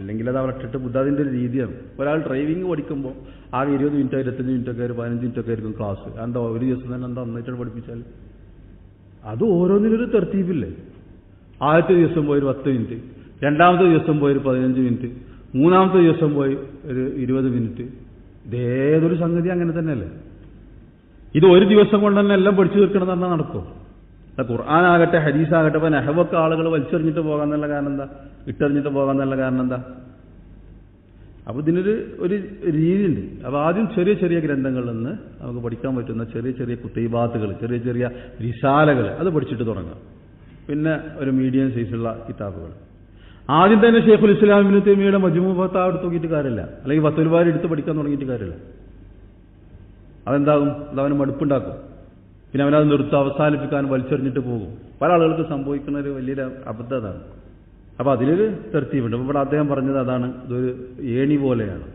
ഇല്ലെങ്കിൽ അത് അവിടെ ഇട്ടിട്ട് ബുദ്ധാദിന്റെ ഒരു രീതിയാണ്. ഒരാൾ ഡ്രൈവിംഗ് പഠിക്കുമ്പോൾ ആകെ 20 മിനിറ്റോ 25 മിനിറ്റൊക്കെ 15 മിനിറ്റൊക്കെ ആയിരിക്കും ക്ലാസ്. എന്താ ഒരു ദിവസം തന്നെ എന്താ ഒന്നിട്ടാണ് പഠിപ്പിച്ചാൽ അത് ഓരോന്നിനൊരു തർത്തീബില്ലേ. ആദ്യത്തെ ദിവസം പോയി ഒരു 10 മിനിറ്റ്, രണ്ടാമത്തെ ദിവസം പോയി ഒരു 15 മിനിറ്റ്, മൂന്നാമത്തെ ദിവസം പോയി ഒരു 20 മിനിറ്റ്. ഇതേതൊരു സംഗതി അങ്ങനെ തന്നെയല്ലേ. ഇത് ഒരു ദിവസം കൊണ്ട് തന്നെ എല്ലാം പഠിച്ചു തീർക്കണം എന്ന് പറഞ്ഞാൽ നടക്കും. ഖുർആനാകട്ടെ ഹദീസാകട്ടെ, ഇപ്പൊ നഹ്വൊക്കെ ആളുകൾ വലിച്ചെറിഞ്ഞിട്ട് പോകാന്നുള്ള കാരണം എന്താ, ഇട്ടെറിഞ്ഞിട്ട് പോകാന്നുള്ള കാരണം എന്താ? അപ്പൊ ഇതിനൊരു രീതിയുണ്ട്. അപ്പൊ ആദ്യം ചെറിയ ചെറിയ ഗ്രന്ഥങ്ങളിൽ നിന്ന് നമുക്ക് പഠിക്കാൻ പറ്റുന്ന ചെറിയ ചെറിയ കുത്തൈബാത്തുകൾ, ചെറിയ ചെറിയ റിസാലകൾ, അത് പഠിച്ചിട്ട് തുടങ്ങാം. പിന്നെ ഒരു മീഡിയം സൈസുള്ള കിതാബുകൾ. ആദ്യം തന്നെ ഷെയ്ഖുൽ ഇസ്ലാം ഇബ്നു തൈമിയ്യയുടെ മജ്മൂ ഫത്താവ എടുത്ത് നോക്കിയിട്ട് കാര്യമില്ല, അല്ലെങ്കിൽ ഫത്വൽ ബാരി എടുത്ത് പഠിക്കാൻ തുടങ്ങിയിട്ട് കാര്യമില്ല. അതെന്താകും? അതവന് മടുപ്പുണ്ടാക്കും. പിന്നെ അവനത് നിർത്തി അവസാനിപ്പിക്കാൻ വലിച്ചെറിഞ്ഞിട്ട് പോകും. പല ആളുകൾക്ക് സംഭവിക്കുന്ന ഒരു വലിയൊരു അബദ്ധം അതാണ്. അപ്പോൾ അതിലൊരു തർത്തീബുണ്ട്. അപ്പോൾ ഇവിടെ അദ്ദേഹം പറഞ്ഞത് അതാണ്, ഇതൊരു ഏണി പോലെയാണ്,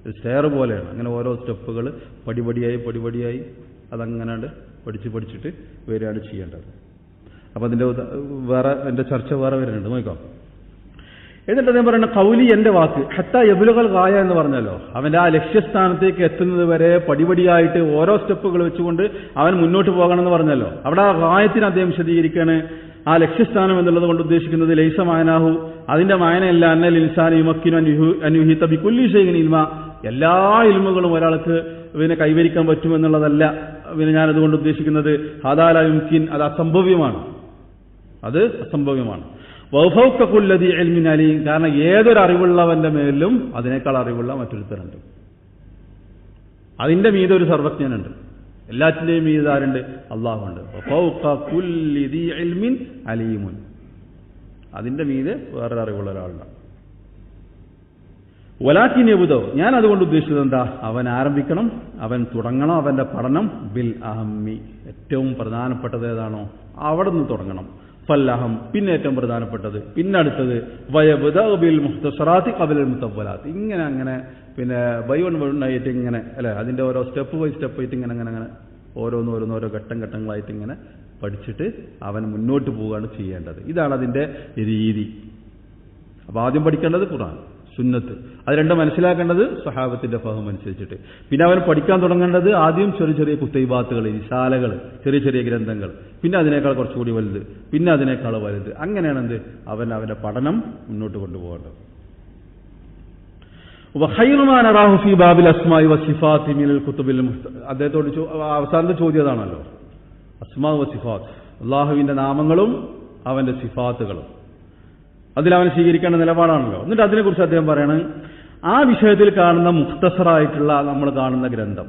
ഒരു സ്റ്റെയർ പോലെയാണ്. അങ്ങനെ ഓരോ സ്റ്റെപ്പുകൾ പടിപടിയായി അതങ്ങനെ പഠിച്ചിട്ട് വരികയാണ് ചെയ്യേണ്ടത്. അപ്പോൾ അതിൻ്റെ വേറെ എൻ്റെ ചർച്ച വേറെ വരുന്നുണ്ട്, നോക്കാം. എന്നിട്ട് അദ്ദേഹം പറയുന്നത് കൗലി എൻ്റെ വാക്ക് ഹത്ത യബുലുകൾ ഗായ എന്ന് പറഞ്ഞല്ലോ, അവൻ്റെ ആ ലക്ഷ്യസ്ഥാനത്തേക്ക് എത്തുന്നത് വരെ പടിപടിയായിട്ട് ഓരോ സ്റ്റെപ്പുകൾ വെച്ചുകൊണ്ട് അവൻ മുന്നോട്ട് പോകണമെന്ന് പറഞ്ഞല്ലോ. അവിടെ ആ ഗായത്തിന് അദ്ദേഹം വിശദീകരിക്കുകയാണ്. ആ ലക്ഷ്യസ്ഥാനം എന്നുള്ളത് കൊണ്ട് ഉദ്ദേശിക്കുന്നത് ലൈസ മായനാഹു, അതിന്റെ മായനയല്ല അന്നൽ ഇൻസാൻ യുമക്കിനു അനുഹിത ബികുല്ലി ഷൈഇൻ ഇൽമ, എല്ലാ ഇൽമുകളും ഒരാൾക്ക് പിന്നെ കൈവരിക്കാൻ പറ്റുമെന്നുള്ളതല്ല പിന്നെ ഞാനതുകൊണ്ട് ഉദ്ദേശിക്കുന്നത്. ഹാദാ ലാ യുംകിൻ, അത് അസംഭവ്യമാണ്, അത് അസംഭവ്യമാണ്. വഫൗക കുല്ലദി ഇൽമിൻ അലീം, കാരണം ഏതൊരു അറിവുള്ളവന്റെ മേലും അതിനേക്കാൾ അറിവുള്ള മറ്റൊരുത്തരുണ്ട്. അതിന്റെ മീതെ ഒരു സർവജ്ഞനുണ്ട്, എല്ലാറ്റിന്റെയും മീതെ ആരുണ്ട്? അല്ലാഹുണ്ട്. വഫൗക കുല്ലദി ഇൽമിൻ അലീമുൻ, അതിന്റെ മീതെ വേറൊരു അറിവുള്ള ഒരാളുണ്ട്. വലാകിൻ യബ്ദഉ, ഞാൻ അതുകൊണ്ട് ഉദ്ദേശിച്ചത് എന്താ? അവൻ ആരംഭിക്കണം, അവൻ തുടങ്ങണം അവന്റെ പഠനം ബിൽ അഹമ്മി, ഏറ്റവും പ്രധാനപ്പെട്ടത് ഏതാണോ അവിടെ നിന്ന് തുടങ്ങണം. ഫല്ലഹം, പിന്നെ ഏറ്റവും പ്രധാനപ്പെട്ടത്, പിന്നെ അടുത്തത് വയബ്ദഉ ബിൽ മുഖ്തസറാത്തി ഖബല അൽ മുതവ്വലാത്ത്. ഇങ്ങനെ അങ്ങനെ പിന്നെ ബൈ വൺ ആയിട്ട് ഇങ്ങനെ അല്ലെ, അതിന്റെ ഓരോ സ്റ്റെപ്പ് ബൈ സ്റ്റെപ്പ് ആയിട്ട് ഇങ്ങനെ ഓരോ ഘട്ടങ്ങളായിട്ട് ഇങ്ങനെ പഠിച്ചിട്ട് അവൻ മുന്നോട്ട് പോവുകയാണ് ചെയ്യേണ്ടത്. ഇതാണ് അതിന്റെ രീതി. അപ്പൊ ആദ്യം പഠിക്കേണ്ടത് ഖുർആൻ, സുന്നത്ത്, അത് രണ്ടും മനസ്സിലാക്കേണ്ടത് സ്വഹാബത്തിന്റെ ഫഹം അനുസരിച്ചിട്ട്. പിന്നെ അവൻ പഠിക്കാൻ തുടങ്ങേണ്ടത് ആദ്യം ചെറിയ കുത്തൈബാത്തുകൾ, റിസാലകൾ, ചെറിയ ഗ്രന്ഥങ്ങൾ, പിന്നെ അതിനേക്കാൾ കുറച്ചുകൂടി വലുത്, പിന്നെ അതിനേക്കാൾ വലുത്. അങ്ങനെയാണ് എന്ത് അവന്റെ പഠനം മുന്നോട്ട് കൊണ്ടുപോകേണ്ടത്. അദ്ദേഹത്തോട് അവസാനത്തെ ചോദ്യം അതാണല്ലോ, അസ്മാ വ സിഫാത്ത്, അള്ളാഹുവിന്റെ നാമങ്ങളും അവന്റെ സിഫാത്തുകളും, അതിലവൻ സ്വീകരിക്കേണ്ട നിലപാടാണല്ലോ. എന്നിട്ട് അതിനെക്കുറിച്ച് അദ്ദേഹം പറയണം, ആ വിഷയത്തിൽ കാണുന്ന മുഖ്തസറായിട്ടുള്ള നമ്മൾ കാണുന്ന ഗ്രന്ഥം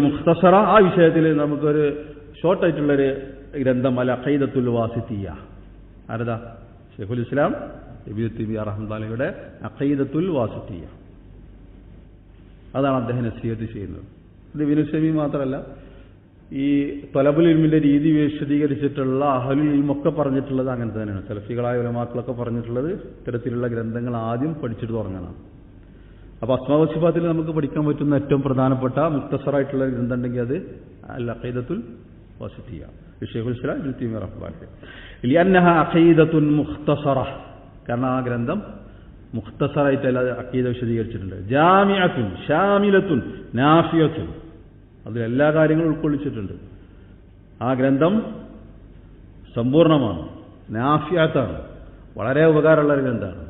മുഖ്തസറ, ആ വിഷയത്തിൽ നമുക്കൊരു ഷോർട്ടായിട്ടുള്ളൊരു ഗ്രന്ഥം അൽ അഖീദത്തുൽ വാസിത്തിയ്യ. ആരതാ? ഷെയ്ഖുൽ ഇസ്ലാം ഇബ്നു തൈമിയ്യ റഹ്മത്തുള്ളാഹിയുടെ അഖീദത്തുൽ വാസിത്തിയ്യ. അതാണ് അദ്ദേഹം നസീഹത്ത് ചെയ്യുന്നത്. ഇത് ഇബ്നു തൈമിയ്യ മാത്രമല്ല, ഈ ത്വലബുൽ ഇൽമിന്റെ രീതി വിശദീകരിച്ചിട്ടുള്ള അഹ്ലുൽ ഇൽമൊക്കെ പറഞ്ഞിട്ടുള്ളത് അങ്ങനെ തന്നെയാണ്. സലഫികളായ ഉലമാക്കളൊക്കെ പറഞ്ഞിട്ടുള്ളത് ഇത്തരത്തിലുള്ള ഗ്രന്ഥങ്ങൾ ആദ്യം പഠിച്ചിട്ട് തുടങ്ങണം. അപ്പൊ അസ്മാ വ സിഫാത്തിൽ നമുക്ക് പഠിക്കാൻ പറ്റുന്ന ഏറ്റവും പ്രധാനപ്പെട്ട മുഖ്തസറായിട്ടുള്ള ഗ്രന്ഥം ഉണ്ടെങ്കിൽ അത് അൽ അഖീദത്തുൽ വാസിത്തിയ്യ, ഷെയ്ഖുൽ ഇസ്ലാം ഇബ്നു തൈമിയ്യ റഹ്മത്തുള്ളാഹി ലിഅന്നഹ അഖീദത്തുൻ മുഖ്തസറ, കാരണം ആ ഗ്രന്ഥം മുഖ്തസറായിട്ടല്ല അഖീദ വിശദീകരിച്ചിട്ടുണ്ട്. ജാമിഅത്തുൻ ഷാമിലത്തുൻ നാഫിയത്തുൻ, അതിലെല്ലാ കാര്യങ്ങളും ഉൾക്കൊള്ളിച്ചിട്ടുണ്ട്. ആ ഗ്രന്ഥം സമ്പൂർണമാണ്, നാഫിയാത്താണ്, വളരെ ഉപകാരമുള്ള ഒരു ഗ്രന്ഥമാണ്.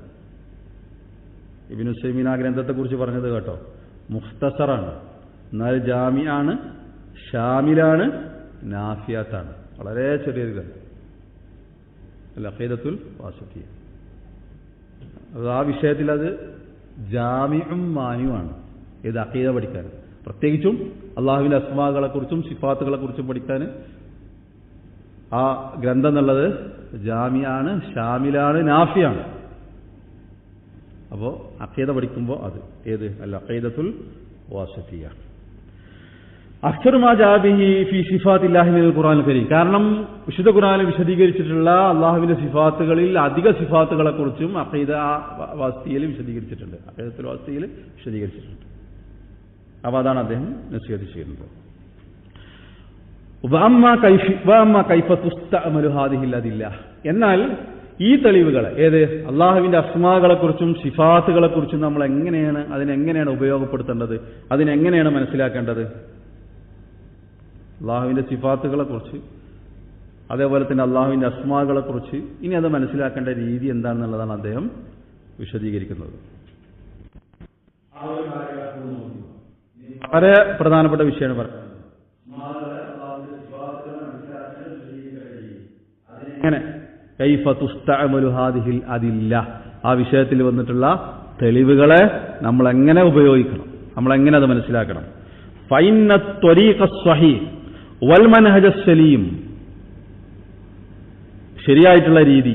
ഇബ്നു തൈമിയ്യ ആ ഗ്രന്ഥത്തെക്കുറിച്ച് പറഞ്ഞത് കേട്ടോ, മുഖ്തസറാണ്, എന്നാൽ ജാമിഅാണ്, ഷാമിലാണ്, നാഫിയാത്താണ്, വളരെ ചെറിയൊരു ഗ്രന്ഥം അൽ അഖീദത്തുൽ വാസിത്തിയ്യ. അത് ആ വിഷയത്തിൽ അത് ജാമിഉം മാനിയുമാണ് ഇത് അഖീദ പഠിക്കാൻ, പ്രത്യേകിച്ചും അള്ളാഹുവിന്റെ അസ്മാകളെക്കുറിച്ചും സിഫാത്തുകളെക്കുറിച്ചും പഠിക്കാൻ ആ ഗ്രന്ഥം എന്നുള്ളത് ജാമിയാണ്, ഷാമിലാണ്, നാഫിയാണ്. അപ്പോൾ അഖീദ പഠിക്കുമ്പോൾ അത് ഏത് അൽ അഖീദത്തുൽ വാസിത്തിയ്യ. അക്സറു മാ ജാഅ ബിഹി ഫീ സിഫാത്തില്ലാഹി മിനൽ ഖുർആനിൽ കരീം, കാരണം വിശുദ്ധ ഖുർആനിൽ വിശദീകരിച്ചിട്ടുള്ള അള്ളാഹുവിന്റെ സിഫാത്തുകളിൽ അധിക സിഫാത്തുകളെക്കുറിച്ചും അഖീദ വാസിത്തിയ്യയിൽ വിശദീകരിച്ചിട്ടുണ്ട്, അഖീദത്തുൽ വാസിത്തിയ്യയിൽ വിശദീകരിച്ചിട്ടുണ്ട്. അപ്പോൾ അതാണ് അദ്ദേഹം നസീഹത്ത് ചെയ്യുന്നത്. എന്നാൽ ഈ തെളിവുകൾ ഏത് അള്ളാഹുവിന്റെ അസ്മാകളെക്കുറിച്ചും സിഫാത്തുകളെക്കുറിച്ചും നമ്മൾ അതിനെങ്ങനെയാണ് ഉപയോഗപ്പെടുത്തേണ്ടത്, അതിനെങ്ങനെയാണ് മനസ്സിലാക്കേണ്ടത്? അള്ളാഹുവിന്റെ സിഫാത്തുകളെക്കുറിച്ച്, അതേപോലെ തന്നെ അള്ളാഹുവിന്റെ അസ്മാകളെക്കുറിച്ച് ഇനി അത് മനസ്സിലാക്കേണ്ട രീതി എന്താണെന്നുള്ളതാണ് അദ്ദേഹം വിശദീകരിക്കുന്നത്. വളരെ പ്രധാനപ്പെട്ട വിഷയമാണ് പറയുന്നത്. കൈഫ തുസ്തഅമലു ഹാദിഹിൽ അദില്ല, ആ വിഷയത്തിൽ വന്നിട്ടുള്ള തെളിവുകളെ നമ്മൾ എങ്ങനെ ഉപയോഗിക്കണം, നമ്മൾ എങ്ങനെ അത് മനസ്സിലാക്കണം. ഫഇന്ന ത്വരീഖ സ്വഹീഹ് വൽ മൻഹജ സലീം, ശരിയായിട്ടുള്ള രീതി,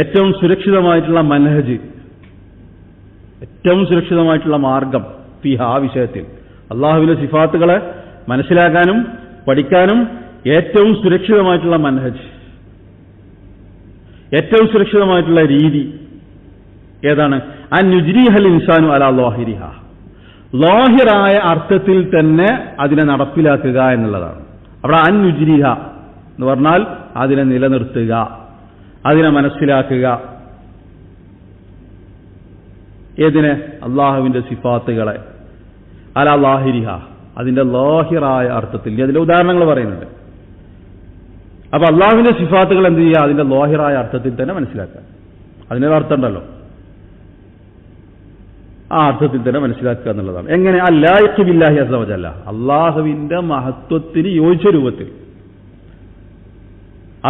ഏറ്റവും സുരക്ഷിതമായിട്ടുള്ള മനഹജ്, ഏറ്റവും സുരക്ഷിതമായിട്ടുള്ള മാർഗം ഫിഹ, ആ വിഷയത്തിൽ അള്ളാഹുവിന്റെ സിഫാത്തുകളെ മനസ്സിലാക്കാനും പഠിക്കാനും ഏറ്റവും സുരക്ഷിതമായിട്ടുള്ള മനഹജ്, ഏറ്റവും സുരക്ഷിതമായിട്ടുള്ള രീതി ഏതാണ്? അൻ യുജ്രിഹൽ ഇൻസാനു അലാ ലാഹിരിഹ, ലാഹിറായ അർത്ഥത്തിൽ തന്നെ അതിനെ നടപ്പിലാക്കുക എന്നുള്ളതാണ്. അവിടെ അൻ യുജ്രിഹ എന്ന് പറഞ്ഞാൽ അതിനെ നിലനിർത്തുക, അതിനെ മനസ്സിലാക്കുക. ഏതിനെ? അള്ളാഹുവിന്റെ സിഫാത്തുകളെ അലാ ലാഹിരിഹ, അതിന്റെ ലാഹിറായ അർത്ഥത്തിൽ. അതിന്റെ ഉദാഹരണങ്ങൾ പറയുന്നുണ്ട്. അപ്പൊ അള്ളാഹുവിന്റെ സിഫാത്തുകൾ എന്ത് ചെയ്യുക? അതിന്റെ ലാഹിറായ അർത്ഥത്തിൽ തന്നെ മനസ്സിലാക്കുക. അതിനൊരു അർത്ഥം ഉണ്ടല്ലോ, ആ അർത്ഥത്തിൽ തന്നെ മനസ്സിലാക്കുക എന്നുള്ളതാണ്. എങ്ങനെ? അല്ലായിഖു ബില്ലാഹി അസ്സ വജല്ല, അള്ളാഹുവിന്റെ മഹത്വത്തിന് യോജിച്ച രൂപത്തിൽ.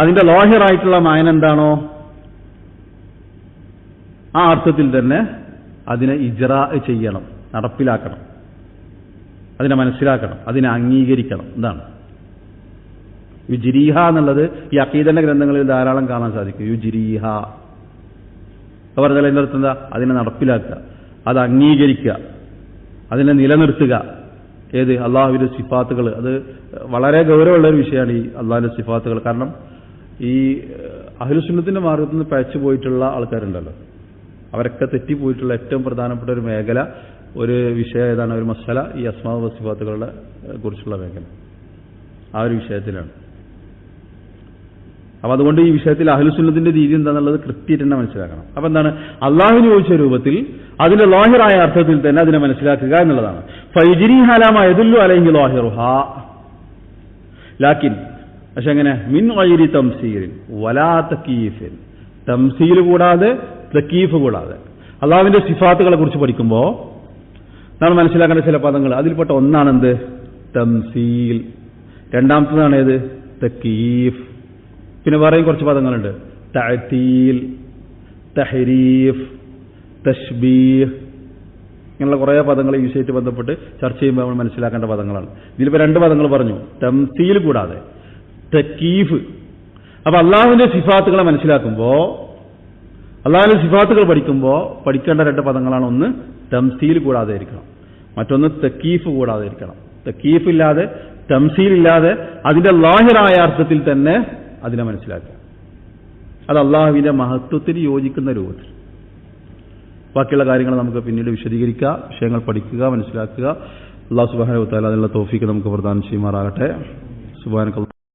അതിന്റെ ലാഹിറായിട്ടുള്ള മായന എന്താണോ ആ അർത്ഥത്തിൽ തന്നെ അതിനെ ഇജ്റാ ചെയ്യണം, നടപ്പിലാക്കണം, അതിനെ മനസ്സിലാക്കണം, അതിനെ അംഗീകരിക്കണം. എന്താണ് യുജ്രീഹ എന്നുള്ളത്? ഈ അഖീദന്റെ ഗ്രന്ഥങ്ങളിൽ ധാരാളം കാണാൻ സാധിക്കും. യുജ്രീഹ പറഞ്ഞാൽ അതിന്റെ അർത്ഥം എന്താ? അതിനെ നടപ്പിലാക്കുക, അത് അംഗീകരിക്കുക, അതിനെ നിലനിർത്തുക. ഏത്? അള്ളാഹുവിന്റെ സിഫാത്തുകൾ. അത് വളരെ ഗൗരവമുള്ള ഒരു വിഷയമാണ് ഈ അള്ളാഹുവിന്റെ സിഫാത്തുകൾ. കാരണം ഈ അഹ്ലുസുന്നത്തിന്റെ മാർഗത്തിൽ നിന്ന് പഴച്ചു പോയിട്ടുള്ള ആൾക്കാരുണ്ടല്ലോ, അവരൊക്കെ തെറ്റിപ്പോയിട്ടുള്ള ഏറ്റവും പ്രധാനപ്പെട്ട ഒരു മേഖല, ഒരു വിഷയം ഏതാണ്? ഒരു മസല ഈ അസ്മാ വ സിഫാത്തുകളുടെ കുറിച്ചുള്ള മേഖല, ആ ഒരു വിഷയത്തിലാണ്. അപ്പൊ അതുകൊണ്ട് ഈ വിഷയത്തിൽ അഹ്ലുസുന്നത്തിന്റെ രീതി എന്താണെന്നുള്ളത് കൃത്യമായിട്ട് തന്നെ മനസ്സിലാക്കണം. അപ്പൊ എന്താണ്? അള്ളാഹുവിന് ചോദിച്ച രൂപത്തിൽ അതിന്റെ ലാഹിറായ അർത്ഥത്തിൽ തന്നെ അതിനെ മനസ്സിലാക്കുക എന്നുള്ളതാണ്. ഫൈജിരിഹ അലാ മാ യദുല്ലു അലൈഹി ലാഹിറുഹാ ലാകിൻ, പക്ഷെ എങ്ങനെ? മിൻ ഗൈരി തംസീലിൻ വലാ തകീഫിൻ, തംസീൽ കൂടാതെ തകീഫ് കൂടാതെ. അള്ളാഹുവിന്റെ സിഫാത്തുകളെ കുറിച്ച് പഠിക്കുമ്പോൾ നമ്മൾ മനസ്സിലാക്കേണ്ട ചില പദങ്ങൾ, അതിൽപ്പെട്ട ഒന്നാണെന്ത്? തംസീൽ. രണ്ടാമത്തതാണ് ഏത്? തകീഫ്. പിന്നെ വേറെയും കുറച്ച് പദങ്ങളുണ്ട്. തഅതീൽ, തഹരീഫ്, തശ്ബീഹ്, ഇങ്ങനെയുള്ള കുറേ പദങ്ങൾ ഈ വിഷയമായിട്ട് ബന്ധപ്പെട്ട് ചർച്ച ചെയ്യുമ്പോൾ നമ്മൾ മനസ്സിലാക്കേണ്ട പദങ്ങളാണ്. ഇതിലിപ്പോൾ രണ്ട് പദങ്ങൾ പറഞ്ഞു, തംസീൽ കൂടാതെ തകീഫ്. അപ്പൊ അള്ളാഹുവിന്റെ സിഫാത്തുകളെ മനസ്സിലാക്കുമ്പോൾ, അള്ളാഹുവിന്റെ സിഫാത്തുകൾ പഠിക്കുമ്പോൾ പഠിക്കേണ്ട രണ്ട് പദങ്ങളാണ്. ഒന്ന് തംസീൽ കൂടാതെ ഇരിക്കണം, മറ്റൊന്ന് തകീഫ് കൂടാതെ ഇരിക്കണം. തകീഫ് ഇല്ലാതെ, തംസീൽ ഇല്ലാതെ അതിന്റെ ലാഹിറായ അർത്ഥത്തിൽ തന്നെ അതിനെ മനസ്സിലാക്കുക. അത് അള്ളാഹുവിന്റെ മഹത്വത്തിന് യോജിക്കുന്ന രൂപത്തിൽ. ബാക്കിയുള്ള കാര്യങ്ങൾ നമുക്ക് പിന്നീട് വിശദീകരിക്കുക, വിഷയങ്ങൾ പഠിക്കുക, മനസ്സിലാക്കുക. അല്ലാഹു സുബ്ഹാനഹു വ തആല അതിനുള്ള തൗഫീഖ് നമുക്ക് പ്രദാനം ചെയ്യുമാറാകട്ടെ. സുബ്ഹാനക.